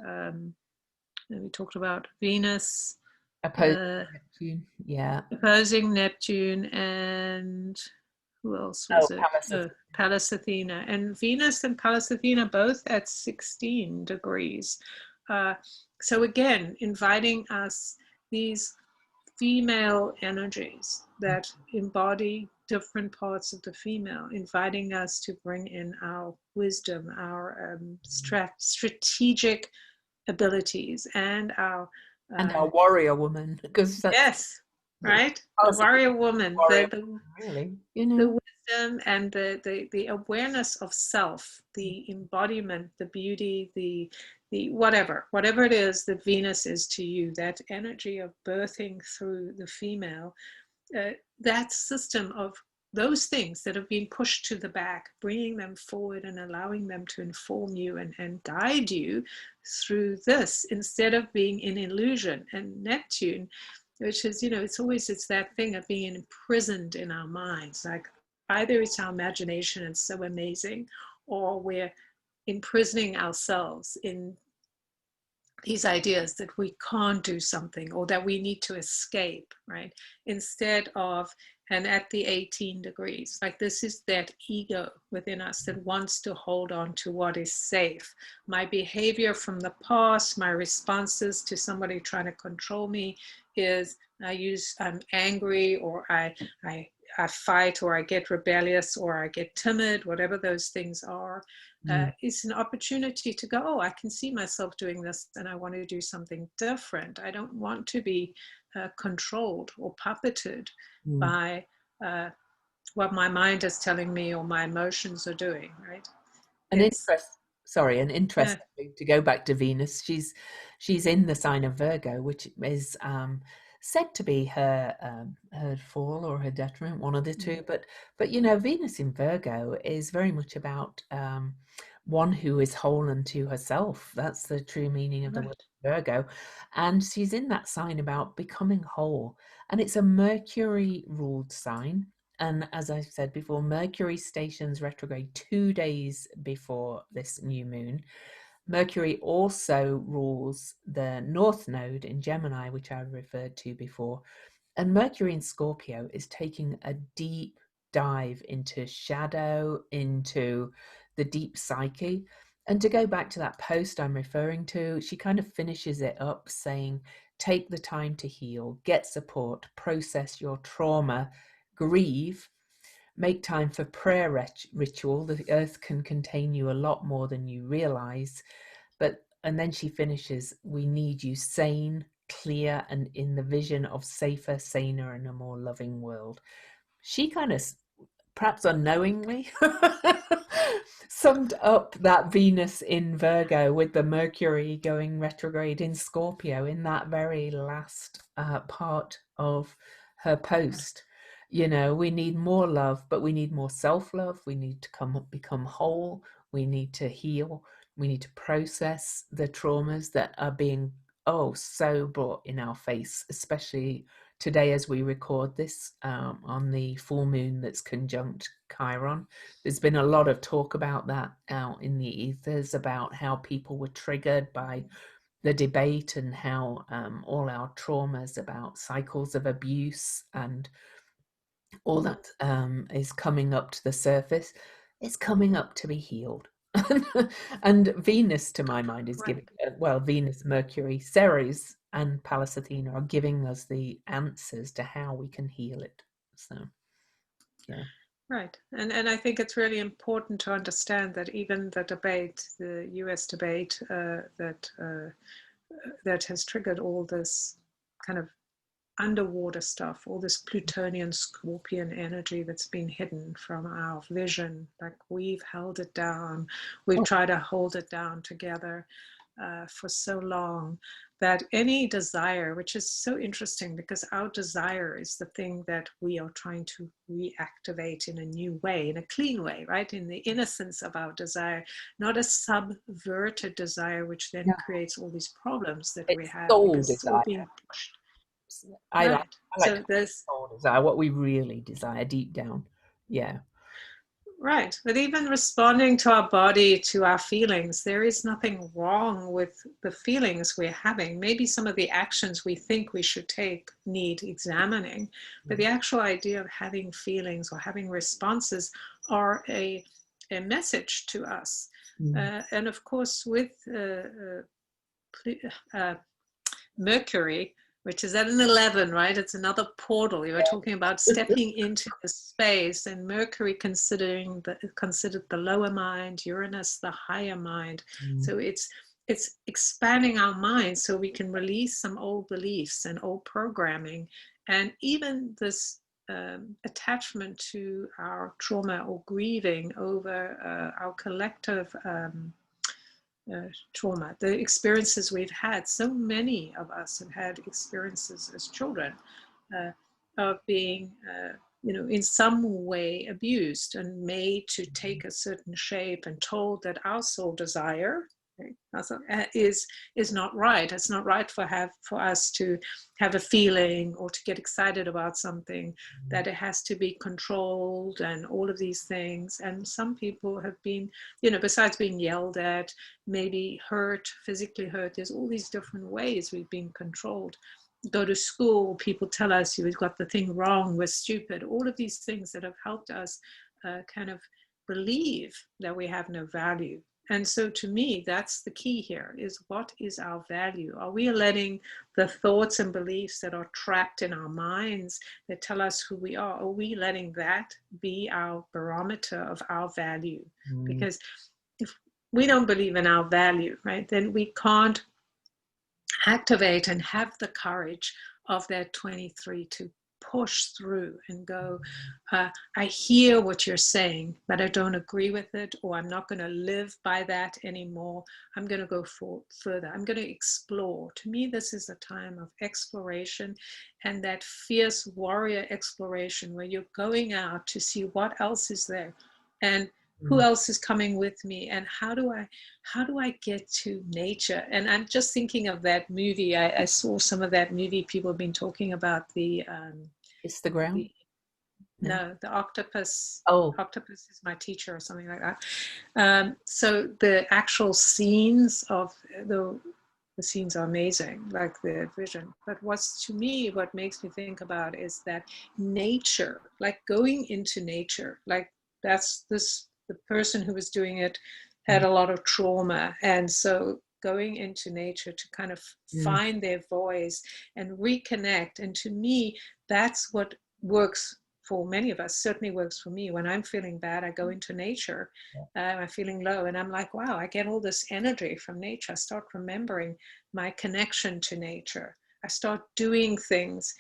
we talked about Venus opposed Neptune. Yeah. opposing Neptune, and who else Oh, was it? Pallas. Pallas Athena. And Venus and Pallas Athena both at 16 degrees. So again, inviting us, these female energies that embody different parts of the female, inviting us to bring in our wisdom, our strategic abilities, and our And our warrior woman, because yes, the right, the Pallas warrior woman, warrior woman, really, the wisdom and the awareness of self, the embodiment, the beauty, the whatever it is that Venus is to you, that energy of birthing through the female, that system of those things that have been pushed to the back, bringing them forward and allowing them to inform you and guide you through this, instead of being in illusion. And Neptune, which is, it's that thing of being imprisoned in our minds. Like, either it's our imagination and so amazing, or we're imprisoning ourselves in these ideas that we can't do something or that we need to escape, right? Instead of, and at the 18 degrees, like, this is that ego within us that wants to hold on to what is safe. My behavior from the past, my responses to somebody trying to control me is I'm angry, or I fight, or I get rebellious, or I get timid, whatever those things are. It's an opportunity to go, oh, I can see myself doing this and I want to do something different. I don't want to be controlled or puppeted by what my mind is telling me or my emotions are doing, right? an It's, interest an interesting, to go back to Venus, she's in the sign of Virgo, which is said to be her fall or her detriment, one of the two. But Venus in Virgo is very much about one who is whole unto herself. That's the true meaning of the word Virgo. And she's in that sign about becoming whole. And it's a Mercury ruled sign. And as I said before, Mercury stations retrograde 2 days before this new moon. Mercury also rules the North Node in Gemini, which I referred to before. And Mercury in Scorpio is taking a deep dive into shadow, into the deep psyche. And to go back to that post I'm referring to, she kind of finishes it up saying, take the time to heal, get support, process your trauma, grieve, make time for prayer ritual. The earth can contain you a lot more than you realize. And then she finishes, we need you sane, clear, and in the vision of safer, saner, and a more loving world. She kind of, perhaps unknowingly, summed up that Venus in Virgo with the Mercury going retrograde in Scorpio in that very last part of her post. You know, we need more love, but we need more self-love. We need to become whole. We need to heal. We need to process the traumas that are being, so brought in our face, especially today as we record this on the full moon that's conjunct Chiron. There's been a lot of talk about that out in the ethers, about how people were triggered by the debate and how all our traumas about cycles of abuse and all that is coming up to the surface. It's coming up to be healed. And Venus, to my mind, is giving, Venus, Mercury, Ceres, and Pallas Athena are giving us the answers to how we can heal it. So, yeah. Right. And I think it's really important to understand that even the debate, the US debate that has triggered all this kind of underwater stuff, all this Plutonian Scorpion energy that's been hidden from our vision, like we've held it down, we've tried to hold it down together for so long, that any desire, which is so interesting because our desire is the thing that we are trying to reactivate in a new way, in a clean way, right? In the innocence of our desire, not a subverted desire, which then creates all these problems that we have because it's all being pushed. I like so there's soul desire, what we really desire deep down. Yeah. Right. But even responding to our body, to our feelings, there is nothing wrong with the feelings we're having. Maybe some of the actions we think we should take need examining, but the actual idea of having feelings or having responses are a message to us. And of course, with Mercury, which is at an 11, right? It's another portal. You were talking about stepping into the space, and Mercury considered the lower mind, Uranus the higher mind. So it's expanding our minds so we can release some old beliefs and old programming, and even this attachment to our trauma or grieving over our collective trauma, the experiences we've had. So many of us have had experiences as children of being, in some way abused and made to take a certain shape and told that our soul desire is not right. It's not right for us to have a feeling or to get excited about something, that it has to be controlled and all of these things. And some people have been, besides being yelled at, maybe hurt, physically hurt, there's all these different ways we've been controlled. Go to school, people tell us you've got the thing wrong, we're stupid, all of these things that have helped us kind of believe that we have no value. And so to me, that's the key here, is what is our value? Are we letting the thoughts and beliefs that are trapped in our minds that tell us who we are we letting that be our barometer of our value? Because if we don't believe in our value, right, then we can't activate and have the courage of that 23 to push through and go, I hear what you're saying, but I don't agree with it, or I'm not going to live by that anymore. I'm going to go further. I'm going to explore. To me, this is a time of exploration, and that fierce warrior exploration where you're going out to see what else is there and who else is coming with me, and how do I get to nature? And I'm just thinking of that movie. I saw some of that movie. People have been talking about the Kiss the Ground. No. No, the octopus. Oh, Octopus is my teacher or something like that. So the actual scenes of the scenes are amazing, like the vision. But what's to me, what makes me think about is that nature, like going into nature, like that's this, the person who was doing it had mm, a lot of trauma. And so going into nature to kind of mm, find their voice and reconnect. And to me, that's what works for many of us, certainly works for me. When I'm feeling bad, I go into nature. yeah. I'm feeling low and I'm like, wow, I get all this energy from nature. I start remembering my connection to nature. I start doing things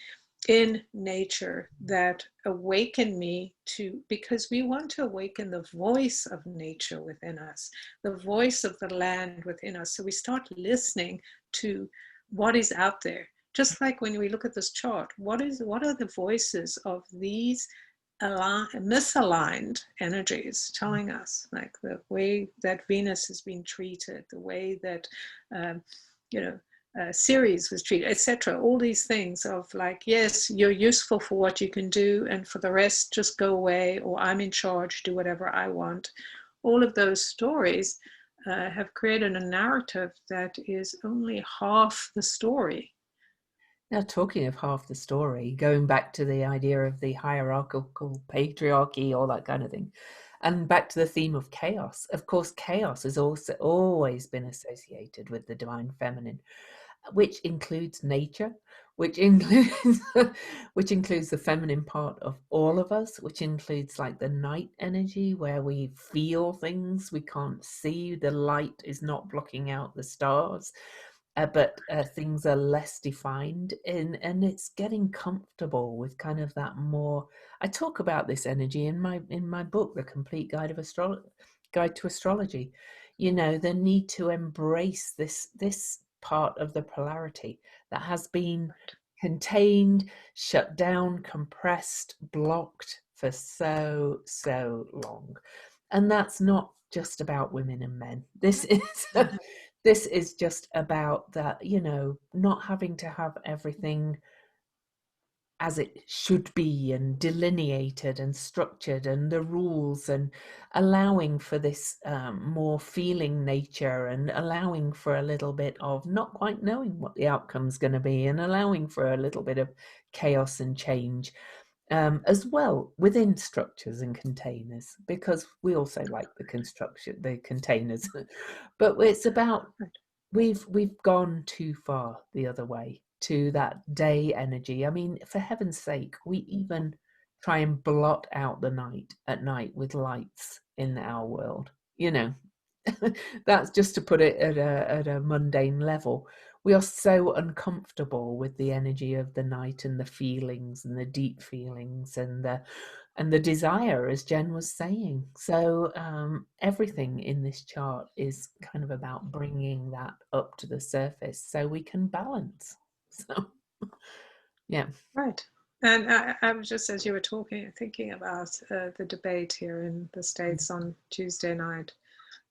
in nature that awaken me to, because we want to awaken the voice of nature within us, the voice of the land within us. So we start listening to what is out there. Just like when we look at this chart, what are the voices of these misaligned energies telling us, like the way that Venus has been treated, the way that you know Ceres was treated, etc. All these things of like, yes, you're useful for what you can do, and for the rest, just go away, or I'm in charge, do whatever I want. All of those stories have created a narrative that is only half the story. Now, talking of half the story, going back to the idea of the hierarchical patriarchy, all that kind of thing, and back to the theme of chaos. Of course, chaos has also always been associated with the divine feminine, which includes nature, which includes which includes the feminine part of all of us, which includes like the night energy where we feel things we can't see, the light is not blocking out the stars, but things are less defined, and it's getting comfortable with kind of that more. I talk about this energy in my book, The Complete Guide to Astrology. You know, the need to embrace this part of the polarity that has been contained, shut down, compressed, blocked for so long. And that's not just about women and men. This is this is just about that, you know, not having to have everything as it should be and delineated and structured, and the rules, and allowing for this more feeling nature, and allowing for a little bit of not quite knowing what the outcome's going to be, and allowing for a little bit of chaos and change, as well within structures and containers, because we also like the containers. But it's about, we've gone too far the other way to that day energy. I mean, for heaven's sake, we even try and blot out the night at night with lights in our world. You know, that's just to put it at a mundane level. We are so uncomfortable with the energy of the night and the feelings and the deep feelings and the desire, as Jen was saying. So everything in this chart is kind of about bringing that up to the surface so we can balance. So, yeah. Right. And I was just, as you were talking, thinking about the debate here in the States on Tuesday night.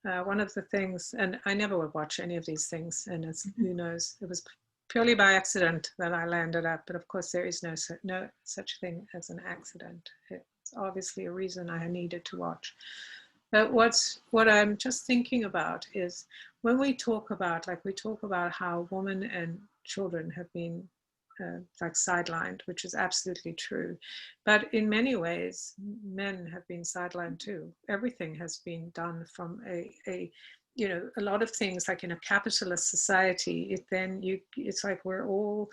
One of the things, and I never would watch any of these things, and as who knows, it was purely by accident that I landed up. But of course, there is no such thing as an accident. It's obviously a reason I needed to watch. But what I'm just thinking about is when we talk about, like we talk about how women and children have been like sidelined, which is absolutely true. But in many ways, men have been sidelined too. Everything has been done from you know, a lot of things like in a capitalist society, it's like we're all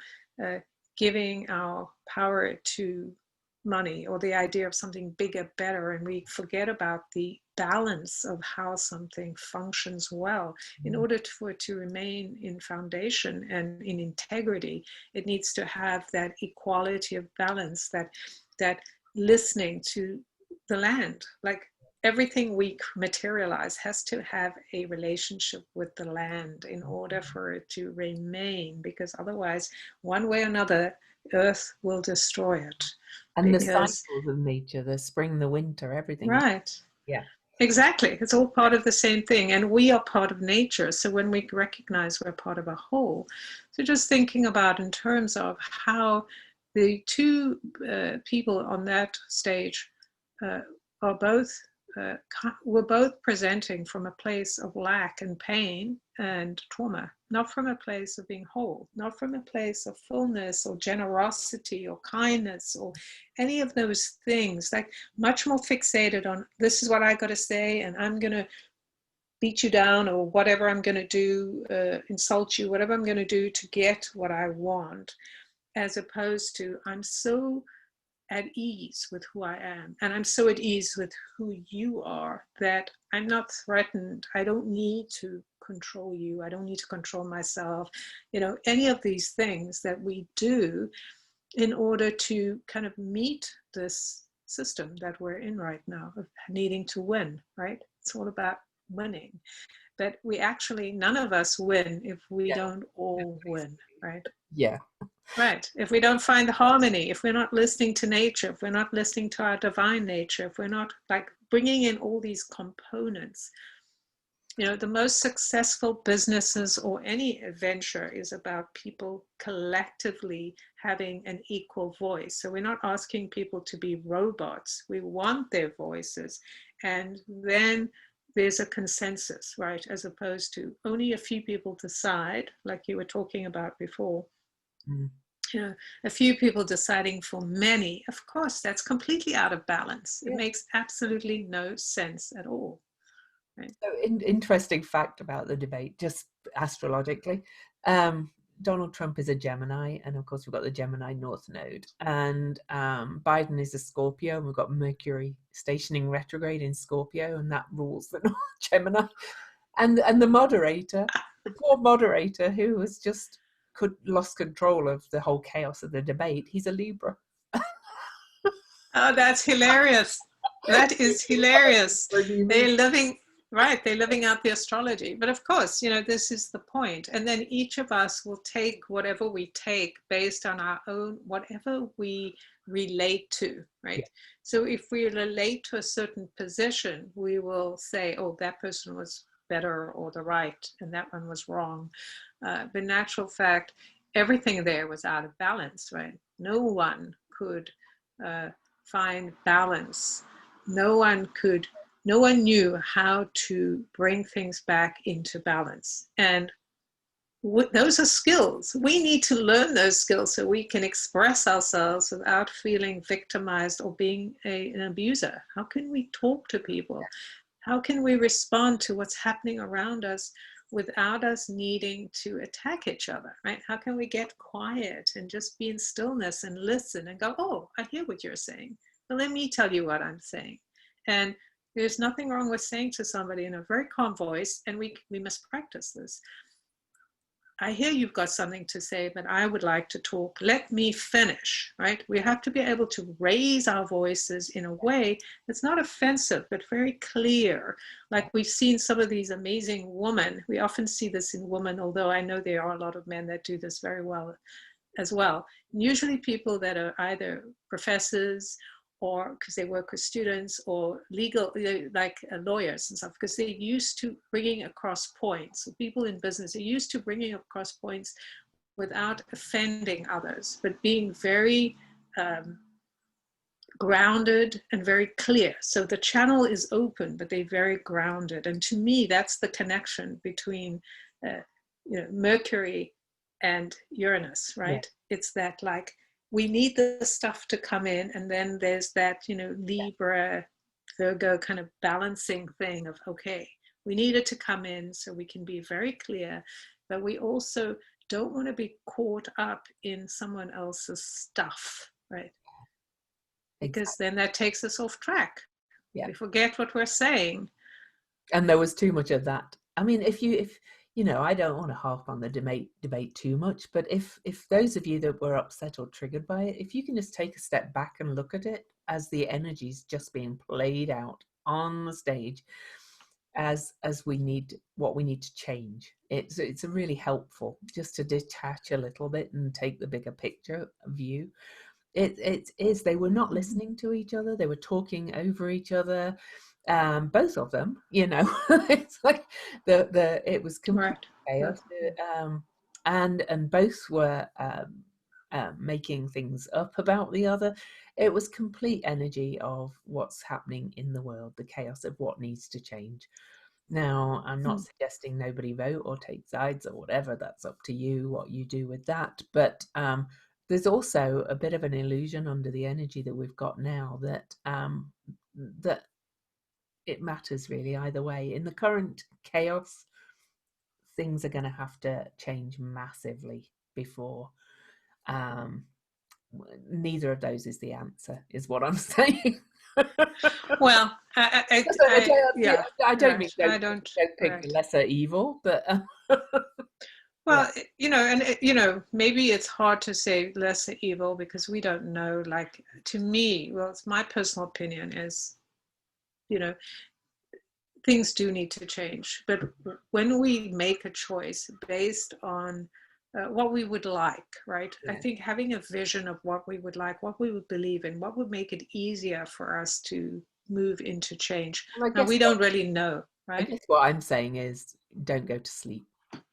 giving our power to money or the idea of something bigger, better, and we forget about the balance of how something functions well. In order for it to remain in foundation and in integrity, it needs to have that equality of balance, that listening to the land. Like everything we materialize has to have a relationship with the land in order for it to remain, because otherwise, one way or another, Earth will destroy it. And the Because, cycles of nature, the spring, the winter, everything is, right, yeah. exactly. It's all part of the same thing. And we are part of nature. So when we recognize we're part of a whole, so just thinking about in terms of how the two people on that stage are both were both presenting from a place of lack and pain and trauma, not from a place of being whole, not from a place of fullness or generosity or kindness or any of those things, like much more fixated on this is what I got to say and I'm going to beat you down or whatever I'm going to do, insult you, whatever I'm going to do to get what I want, as opposed to I'm so at ease with who I am and I'm so at ease with who you are that I'm not threatened. I don't need to control you. I don't need to control myself. You know, any of these things that we do in order to kind of meet this system that we're in right now of needing to win, right? It's all about winning. But we actually, none of us win if we Yeah. don't all win, right? Yeah. Right. If we don't find harmony, if we're not listening to nature, if we're not listening to our divine nature, if we're not like bringing in all these components, you know, the most successful businesses or any venture is about people collectively having an equal voice. So we're not asking people to be robots. We want their voices. And then there's a consensus, right? As opposed to only a few people decide, like you were talking about before. Mm. You know, a few people deciding for many, of course, that's completely out of balance. It makes absolutely no sense at all. Right? So interesting fact about the debate, just astrologically. Donald Trump is a Gemini, and of course we've got the Gemini North Node, and Biden is a Scorpio, and we've got Mercury stationing retrograde in Scorpio, and that rules the Gemini. And the moderator, the poor moderator, who was just lost control of the whole chaos of the debate, he's a Libra. Oh, that's hilarious. That is hilarious. They're living, right, they're living out the astrology. But of course, you know, this is the point. And then each of us will take whatever we take based on our own, whatever we relate to, right? Yeah. So if we relate to a certain position, we will say, oh, that person was better or the right, and that one was wrong. But in actual fact, everything there was out of balance, right? No one could find balance. No one knew how to bring things back into balance. And those are skills. We need to learn those skills so we can express ourselves without feeling victimized or being an abuser. How can we talk to people? How can we respond to what's happening around us without us needing to attack each other, right? How can we get quiet and just be in stillness and listen and go, oh, I hear what you're saying. Well, let me tell you what I'm saying. And there's nothing wrong with saying to somebody in a very calm voice, and we must practice this. I hear you've got something to say, but I would like to talk. Let me finish, right? We have to be able to raise our voices in a way that's not offensive, but very clear. Like we've seen some of these amazing women. We often see this in women, although I know there are a lot of men that do this very well as well. Usually people that are either professors or because they work with students or legal, like lawyers and stuff, because they're used to bringing across points. So people in business are used to bringing across points without offending others, but being very grounded and very clear. So the channel is open, but they're very grounded. And to me, that's the connection between Mercury and Uranus, right? Yeah. It's that like, we need the stuff to come in, and then there's that, Libra, Virgo kind of balancing thing of, okay, we need it to come in so we can be very clear, but we also don't want to be caught up in someone else's stuff, right? Because exactly. Then that takes us off track. Yeah. We forget what we're saying. And there was too much of that. I mean, if I don't want to harp on the debate too much, but if those of you that were upset or triggered by it, if you can just take a step back and look at it as the energy's just being played out on the stage as we need to change. It's a really helpful just to detach a little bit and take the bigger picture view. It is, they were not listening to each other, they were talking over each other. Both of them, it's like it was complete chaos, and both were making things up about the other. It was complete energy of what's happening in the world, the chaos of what needs to change. Now, I'm not suggesting nobody vote or take sides or whatever. That's up to you, what you do with that. But there's also a bit of an illusion under the energy that we've got now that that it matters really either way. In the current chaos, things are going to have to change massively before. Neither of those is the answer, is what I'm saying. Well, yeah, I don't mean right. don't pick Right. the lesser evil, but yeah. Well, maybe it's hard to say lesser evil because we don't know. Like, to me, well, it's my personal opinion is, you know, things do need to change. But when we make a choice based on what we would like, right? I think having a vision of what we would like, what we would believe in, what would make it easier for us to move into change. Well, Now, we don't really know, I right? guess what I'm saying is don't go to sleep.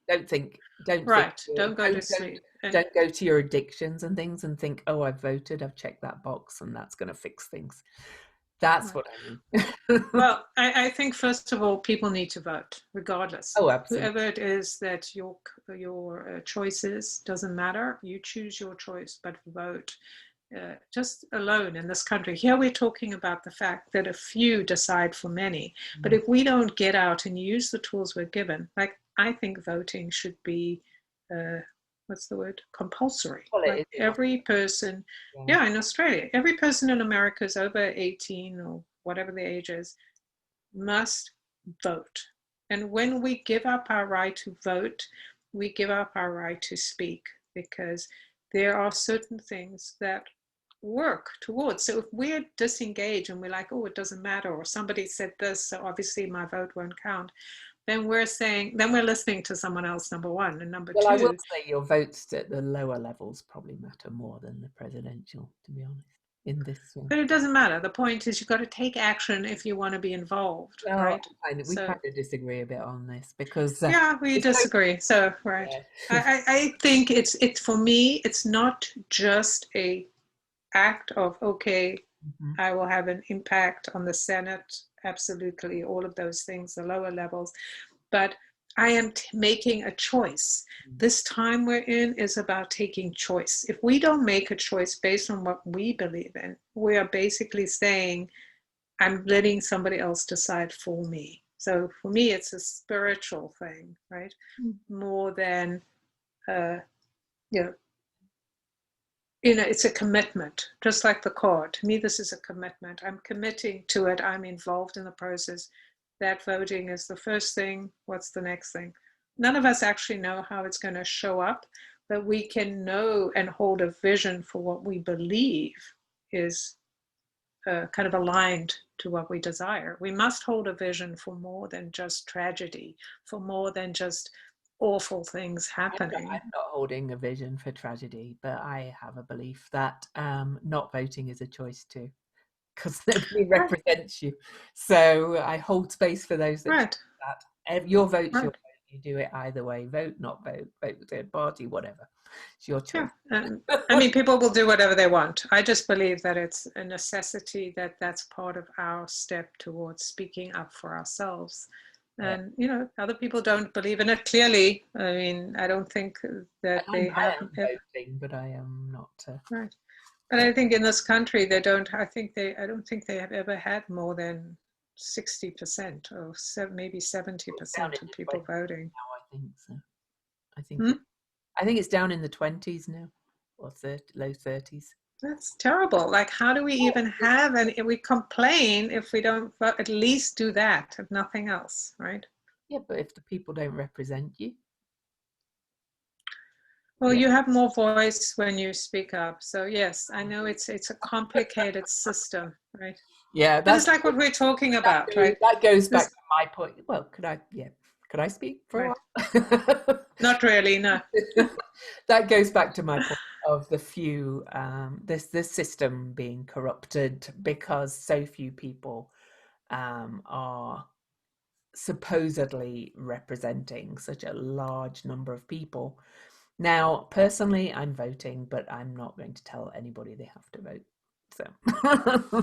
Don't think, Right. Don't go to sleep. And don't go to your addictions and things and think, oh, I've voted, I've checked that box, and that's going to fix things. That's right. what I mean. Well, I think first of all, people need to vote, regardless. Oh, absolutely. Whoever it is that your choice is, doesn't matter. You choose your choice, but vote. Just alone in this country. Here we're talking about the fact that a few decide for many. But if we don't get out and use the tools we're given, like I think voting should be, what's the word? Compulsory. Well, it Like is every person, yeah. in Australia, every person in America is over 18 or whatever the age is, must vote. And when we give up our right to vote, we give up our right to speak because there are certain things that work towards. So if we're disengaged and we're like, oh, it doesn't matter, or somebody said this, so obviously my vote won't count, then we're listening to someone else, number one. And number Well, I will two, say your votes at the lower levels probably matter more than the presidential, to be honest, in this one. but it doesn't matter. The point is you've got to take action if you want to be involved, Well, right? we So kind of disagree a bit on this because yeah, we it's so, disagree. So right. yeah. I think it's for me, it's not just a act of okay, I will have an impact on the Senate, absolutely, all of those things, the lower levels, but I am making a choice. This time we're in is about taking choice. If we don't make a choice based on what we believe in, we are basically saying, I'm letting somebody else decide for me. So for me, it's a spiritual thing, right? More than, you know, it's a commitment, just like the card. To me, this is a commitment. I'm committing to it. I'm involved in the process. That voting is the first thing. What's the next thing? None of us actually know how it's going to show up, but we can know and hold a vision for what we believe is kind of aligned to what we desire. We must hold a vision for more than just tragedy, for more than just awful things happening. I'm not holding a vision for tragedy, but I have a belief that not voting is a choice too, because nobody represents you. So I hold space for those that Right. that. Your vote's Right. your vote. You do it either way. Vote, not vote, vote third party, whatever. It's your choice. Yeah. I mean, people will do whatever they want. I just believe that it's a necessity that that's part of our step towards speaking up for ourselves. And, other people don't believe in it clearly. I mean, I don't think that they I have. am voting, but I am not. Right. But I think in this country, they don't, I don't think they have ever had more than 60% or maybe 70% of people voting. Now, I think so. I think it's down in the 20s now, or low 30s. That's terrible. Like, how do we even have, and we complain if we don't at least do that, if nothing else, right? Yeah, but if the people don't represent you. Well, you have more voice when you speak up. So yes, I know it's a complicated system, right? Yeah, but it's like what we're talking about, right? That goes back to my point. Well, could I speak for a while? Not really, no. That goes back to my point of the few, this system being corrupted because so few people are supposedly representing such a large number of people. Now, personally, I'm voting, but I'm not going to tell anybody they have to vote. So,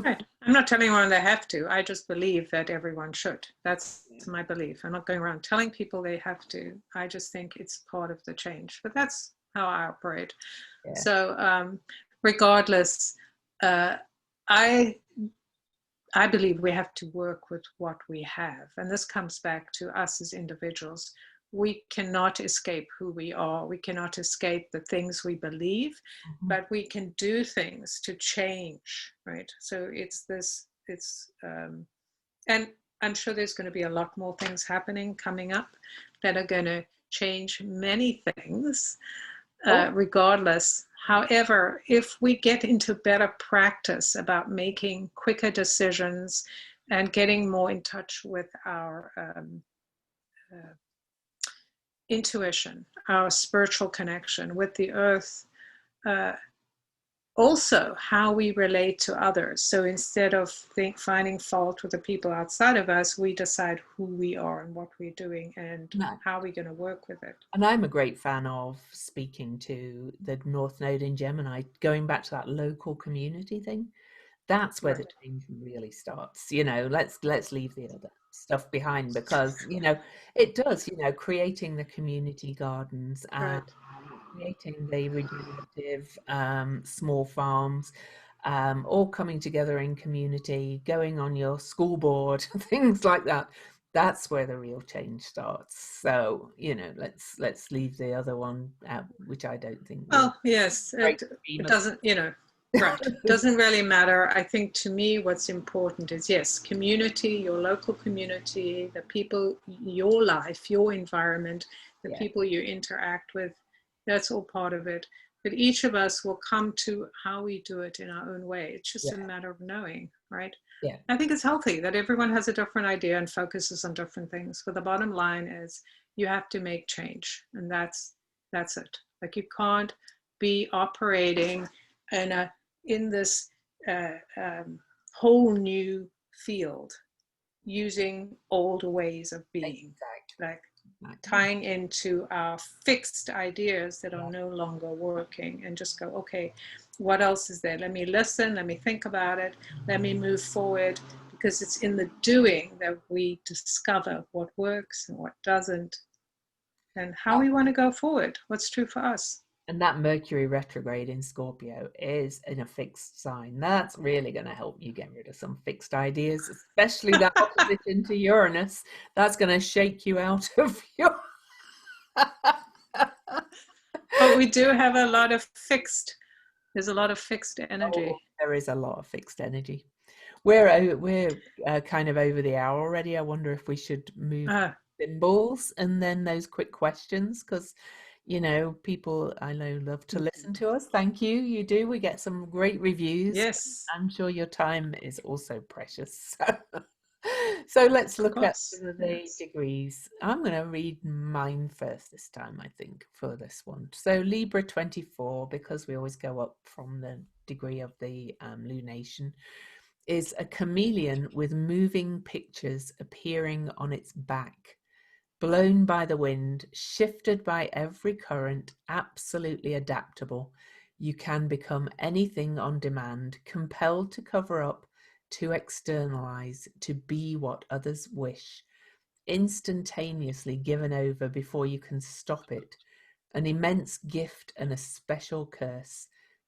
Right. I'm not telling anyone they have to. I just believe that everyone should. That's my belief. I'm not going around telling people they have to. I just think it's part of the change. But that's how I operate. yeah. So regardless, uh, I I believe we have to work with what we have. And this comes back to us as individuals. We cannot escape who we are. We cannot escape the things we believe, Mhm. but we can do things to change, right? So and I'm sure there's going to be a lot more things happening coming up that are going to change many things Oh, regardless. However, if we get into better practice about making quicker decisions and getting more in touch with our uh, intuition, our spiritual connection with the earth, uh, also how we relate to others. So instead of finding fault with the people outside of us, we decide who we are and what we're doing and no. how we're going to work with it. And I'm a great fan of speaking to the North Node in Gemini, going back to that local community thing. That's where the Right. change really starts. Let's leave the other stuff behind, because it does, creating the community gardens and Right. creating the regenerative small farms, all coming together in community, going on your school board, things like that. That's where the real change starts. So, let's leave the other one out, which I don't think really Well, yes, great it scheme of doesn't, right. Doesn't really matter. I think to me, what's important is yes, community, your local community, the people, your life, your environment, the yeah, people you interact with, that's all part of it. But each of us will come to how we do it in our own way. It's just a yeah, matter of knowing, right? yeah, I think it's healthy that everyone has a different idea and focuses on different things. But the bottom line is you have to make change, and that's it. Like you can't be operating in this whole new field using old ways of being, exactly. like Exactly. tying into our fixed ideas that are Yeah. no longer working, and just go, okay, what else is there? Let me listen, let me think about it, let me move forward, because it's in the doing that we discover what works and what doesn't, and how we want to go forward, what's true for us. And that Mercury retrograde in Scorpio is in a fixed sign. That's really going to help you get rid of some fixed ideas, especially that opposition to Uranus. That's going to shake you out of your. But we do have a lot of there's a lot of fixed Oh, energy. there is a lot of fixed energy. We're kind of over the hour already. I wonder if we should move uh, symbols and then those quick questions, because people I know love to listen to us. Thank you. You do. We get some great reviews. yes, I'm sure your time is also precious. So let's of look at course, the yes. degrees. I'm going to read mine first this time, I think, for this one. So Libra 24, because we always go up from the degree of the lunation, is a chameleon with moving pictures appearing on its back, blown by the wind, shifted by every current, absolutely adaptable. You can become anything on demand, compelled to cover up, to externalize, to be what others wish, instantaneously given over before you can stop it. An immense gift and a special curse.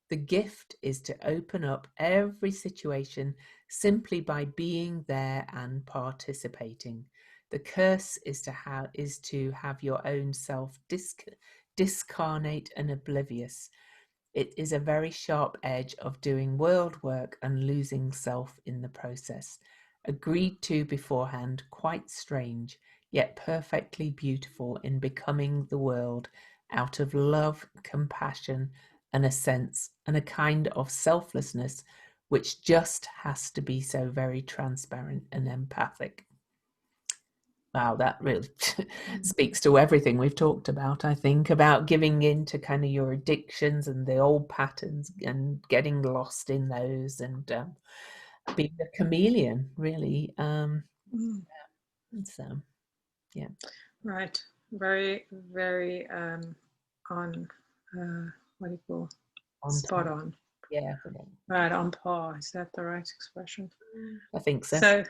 The gift is to open up every situation simply by being there and participating. The curse is to have your own self discarnate and oblivious. It is a very sharp edge of doing world work and losing self in the process. Agreed to beforehand, quite strange, yet perfectly beautiful in becoming the world out of love, compassion, and a sense and a kind of selflessness which just has to be so very transparent and empathic. Wow, that really speaks to everything we've talked about, I think, about giving in to kind of your addictions and the old patterns and getting lost in those, and being a chameleon, really. Mm, So, yeah. right, very, very on what do you call On spot time. on. Yeah. Right, on par. Is that the right expression? I think so. So,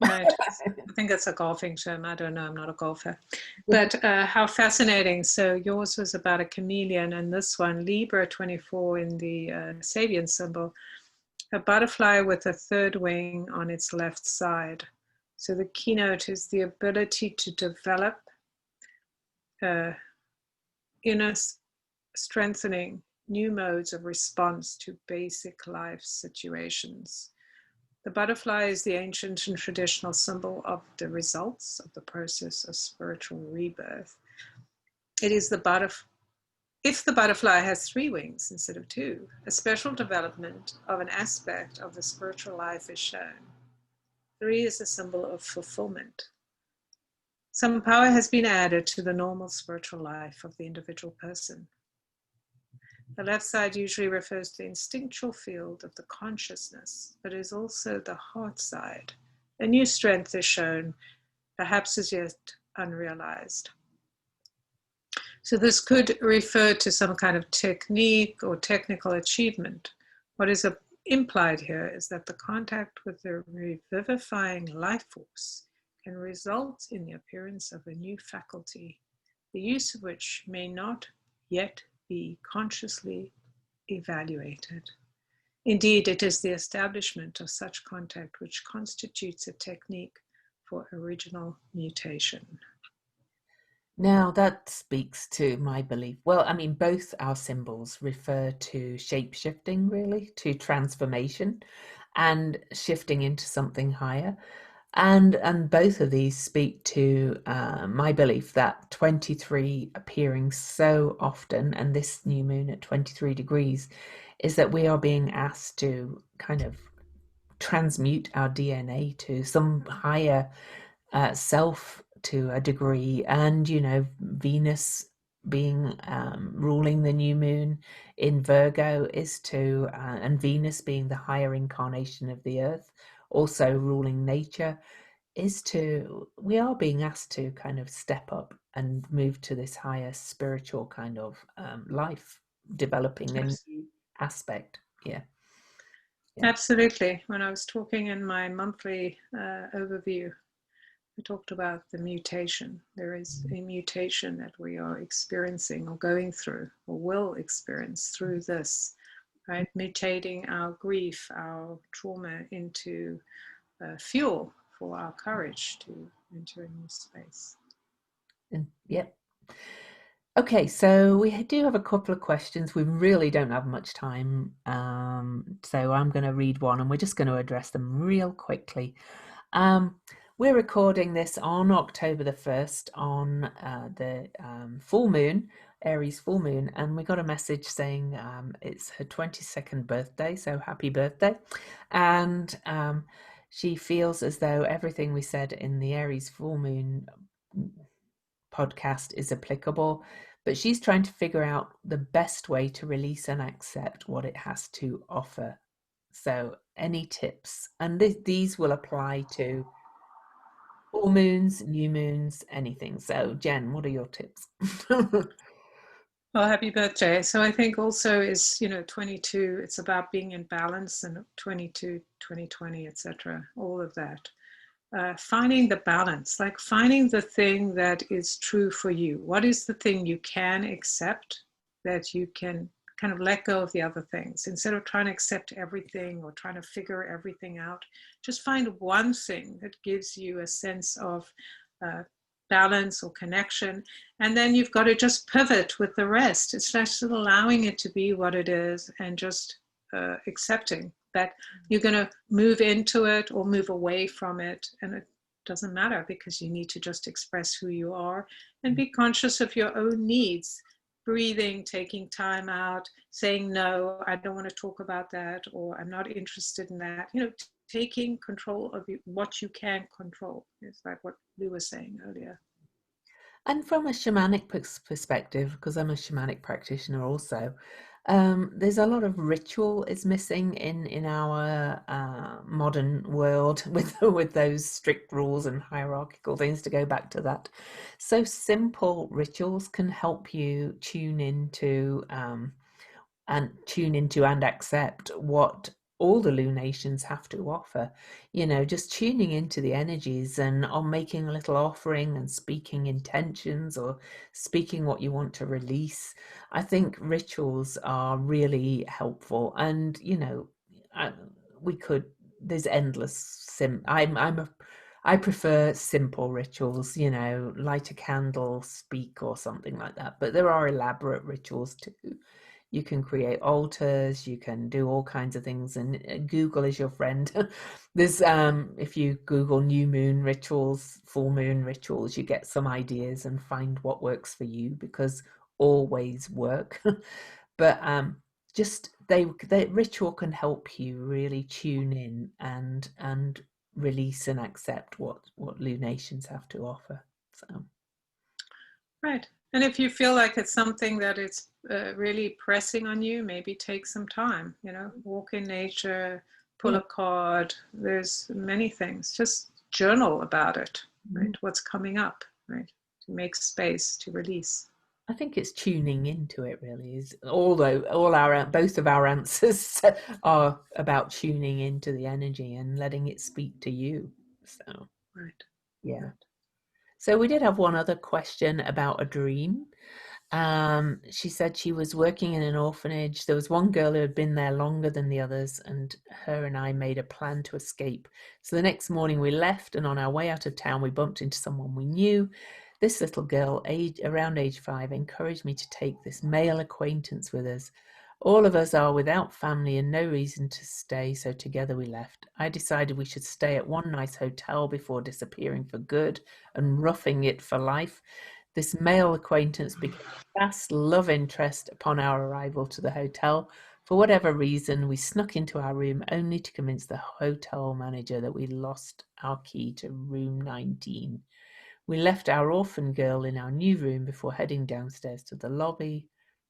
right. I think it's a golfing term. I don't know. I'm not a golfer. But how fascinating. So yours was about a chameleon, and this one, Libra 24 in the Sabian symbol, a butterfly with a third wing on its left side. So the keynote is the ability to develop inner strengthening new modes of response to basic life situations. The butterfly is the ancient and traditional symbol of the results of the process of spiritual rebirth. It is the butterfly. If the butterfly has three wings instead of two, a special development of an aspect of the spiritual life is shown. Three is a symbol of fulfillment. Some power has been added to the normal spiritual life of the individual person. The left side usually refers to the instinctual field of the consciousness, but is also the heart side. A new strength is shown, perhaps as yet unrealized. So this could refer to some kind of technique or technical achievement. What is implied here is that the contact with the revivifying life force can result in the appearance of a new faculty, the use of which may not yet be consciously evaluated. Indeed, it is the establishment of such contact which constitutes a technique for original mutation. Now that speaks to my belief. Well, I mean, both our symbols refer to shape-shifting, really, to transformation and shifting into something higher. And both of these speak to my belief that 23 appearing so often, and this new moon at 23 degrees, is that we are being asked to kind of transmute our DNA to some higher self to a degree. And, Venus being ruling the new moon in Virgo is to, and Venus being the higher incarnation of the earth, also ruling nature, is to, we are being asked to kind of step up and move to this higher spiritual kind of life, developing a new aspect. Yeah. Yeah. Absolutely. When I was talking in my monthly overview, I talked about the mutation. There is a mutation that we are experiencing or going through or will experience through this, right? Mutating our grief, our trauma into fuel for our courage to enter a new space. And, yeah. Okay, so we do have a couple of questions. We really don't have much time. So I'm going to read one and we're just going to address them real quickly. We're recording this on October the 1st on the full moon, Aries full moon, and we got a message saying it's her 22nd birthday, so happy birthday. And she feels as though everything we said in the Aries full moon podcast is applicable, but she's trying to figure out the best way to release and accept what it has to offer. So any tips? And these will apply to full moons, new moons, anything. So Jen, what are your tips? Well, happy birthday. So I think also is, 22, it's about being in balance, and 22, 2020, etc. All of that. Finding the balance, like finding the thing that is true for you. What is the thing you can accept that you can kind of let go of the other things instead of trying to accept everything or trying to figure everything out? Just find one thing that gives you a sense of balance or connection, and then you've got to just pivot with the rest. It's just allowing it to be what it is and just accepting that you're going to move into it or move away from it, and it doesn't matter because you need to just express who you are and be conscious of your own needs. Breathing, taking time out, saying no, I don't want to talk about that, or I'm not interested in that. Taking control of what you can control. It's like what Lou was saying earlier. And from a shamanic perspective, because I'm a shamanic practitioner also, There's a lot of ritual is missing in our modern world with those strict rules and hierarchical things, to go back to that. So simple rituals can help you tune into and accept what all the lunations have to offer. Just tuning into the energies and on making a little offering and speaking intentions or speaking what you want to release. I think rituals are really helpful. And I, we could there's endless I prefer simple rituals, light a candle, speak, or something like that. But there are elaborate rituals too. You can create altars, you can do all kinds of things, and Google is your friend. There's if you Google new moon rituals, full moon rituals, you get some ideas and find what works for you, because always work. But just they ritual can help you really tune in and release and accept what lunations have to offer. So Right. And if you feel like it's something that it's really pressing on you, maybe take some time, walk in nature, pull yeah. a card. There's many things. Just journal about it, right? What's coming up, right? To make space to release. I think it's tuning into it, really, is, although both of our answers are about tuning into the energy and letting it speak to you. So Right. yeah. Right. So we did have one other question about a dream. She said she was working in an orphanage. There was one girl who had been there longer than the others, and her and I made a plan to escape. So the next morning we left, and on our way out of town, we bumped into someone we knew. This little girl, around age 5, encouraged me to take this male acquaintance with us. All of us are without family and no reason to stay, so together we left. I decided we should stay at one nice hotel before disappearing for good and roughing it for life. This male acquaintance became a fast love interest upon our arrival to the hotel. For whatever reason, we snuck into our room only to convince the hotel manager that we lost our key to room 19. We left our orphan girl in our new room before heading downstairs to the lobby.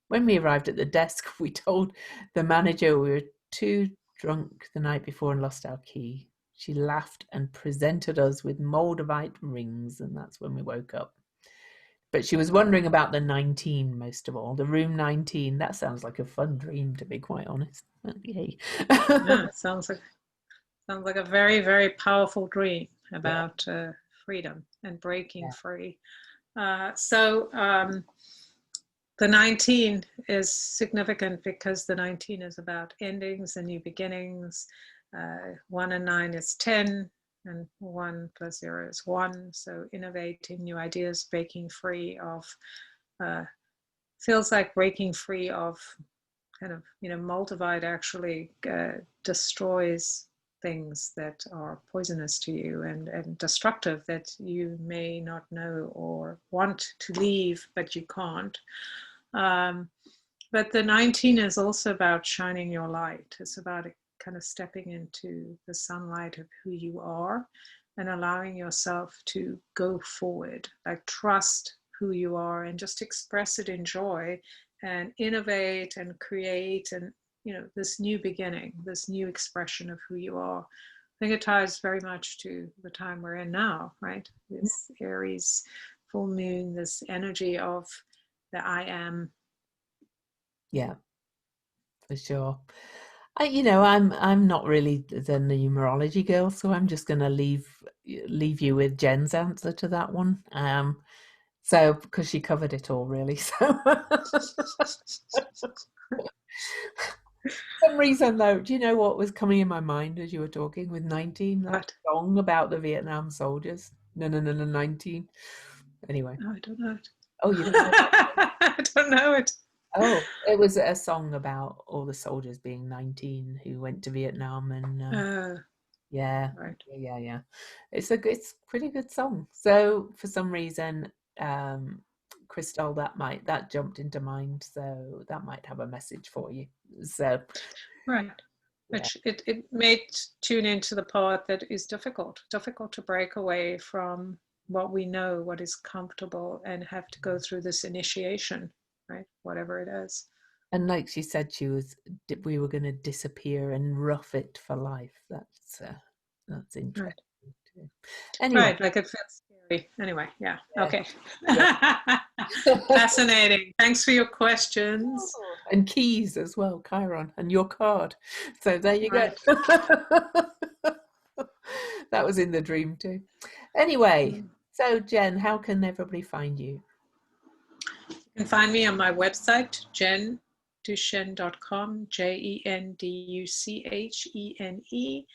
When we arrived at the desk, we told the manager we were too drunk the night before and lost our key. She laughed and presented us with Moldavite rings, and that's when we woke up. But she was wondering about the 19 most of all, the room 19. That sounds like a fun dream, to be quite honest. Yay. Yeah, it sounds like a very, very powerful dream Yeah, about freedom and breaking yeah, free. So the 19 is significant because the 19 is about endings and new beginnings. 1 and 9 is 10, and 1 plus 0 is 1. So innovating new ideas, breaking free of, feels like breaking free of kind of, Moldavite actually destroys things that are poisonous to you and destructive that you may not know or want to leave, but you can't. But the 19 is also about shining your light. It's about kind of stepping into the sunlight of who you are and allowing yourself to go forward, like trust who you are and just express it in joy and innovate and create and, this new beginning, this new expression of who you are. I think it ties very much to the time we're in now, right? This Aries full moon, this energy of the I am. yeah, for sure. I'm not really the numerology girl, so I'm just going to leave you with Jen's answer to that one. So because she covered it all, really. So some reason though, do you know what was coming in my mind as you were talking with 19? That But song about the Vietnam soldiers. No, no, no, no, 19. Anyway. no, I don't know it. Oh, you don't know that? I don't know it. Oh, it was a song about all the soldiers being 19 who went to Vietnam, and yeah, Right. yeah. It's a pretty good song. So for some reason, Crystal, that jumped into mind, so that might have a message for you. So Right. yeah, It may tune into the part that is difficult to break away from what we know, what is comfortable, and have to go through this initiation, right? Whatever it is. And like she said, we were going to disappear and rough it for life. That's interesting Right. too. Anyway, Right. Like it feels scary. Anyway, yeah. yeah, Okay. yeah. Fascinating. Thanks for your questions. Oh, and keys as well, Chiron, and your card. So there you go. Right. That was in the dream too. Anyway, Mm. so Jen, how can everybody find you? You can find me on my website, jenduchenne.com, JenDuchene.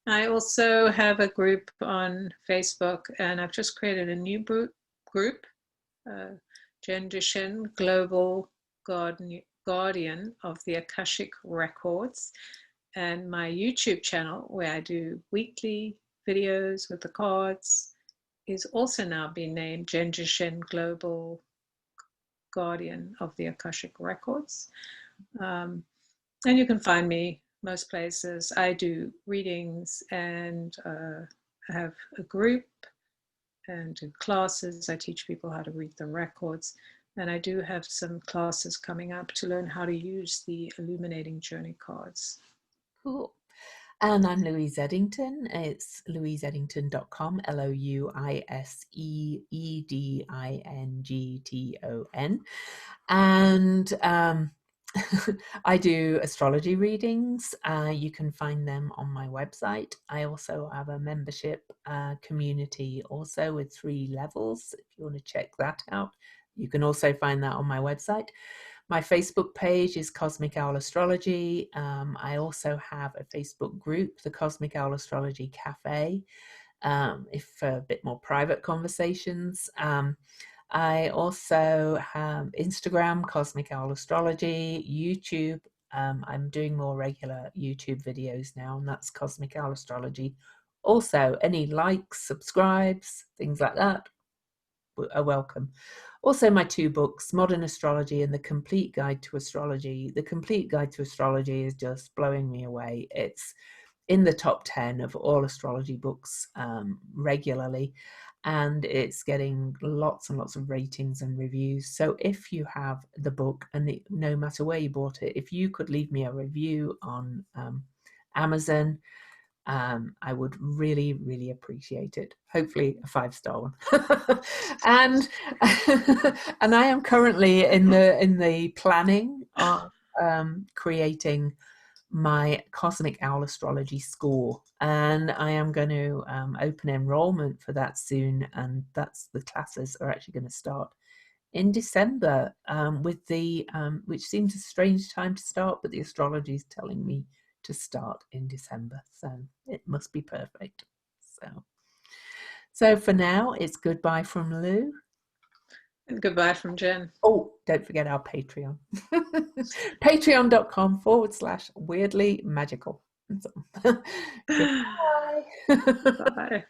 I also have a group on Facebook, and I've just created a new group, Jen Duchenne, Global Guardian of the Akashic Records, and my YouTube channel, where I do weekly videos with the cards, is also now being named Jen Duchenne Global Guardian of the Akashic Records. And you can find me most places. I do readings and I have a group and do classes. I teach people how to read the records. And I do have some classes coming up to learn how to use the illuminating journey cards. Cool. And I'm Louise Eddington. It's louiseeddington.com, LouiseEddington. And I do astrology readings. You can find them on my website. I also have a membership community also with 3 levels. If you want to check that out, you can also find that on my website. My Facebook page is Cosmic Owl Astrology. I also have a Facebook group, the Cosmic Owl Astrology Cafe, if for a bit more private conversations. I also have Instagram, Cosmic Owl Astrology, YouTube. I'm doing more regular YouTube videos now, and that's Cosmic Owl Astrology. Also, any likes, subscribes, things like that are welcome. Also, my 2 books, Modern Astrology and The Complete Guide to Astrology. The Complete Guide to Astrology is just blowing me away. It's in the top 10 of all astrology books regularly, and it's getting lots and lots of ratings and reviews. So if you have the book, and no matter where you bought it, if you could leave me a review on Amazon, I would really, really appreciate it. Hopefully a 5-star one. and and I am currently in the planning of creating my Cosmic Owl Astrology School, and I am going to open enrollment for that soon, and the classes are actually going to start in December, with which seems a strange time to start, but the astrology is telling me to start in December, so it must be perfect. So for now, it's goodbye from Lou. And goodbye from Jen. Oh, don't forget our Patreon. Patreon.com/weirdly magical. Goodbye. Bye.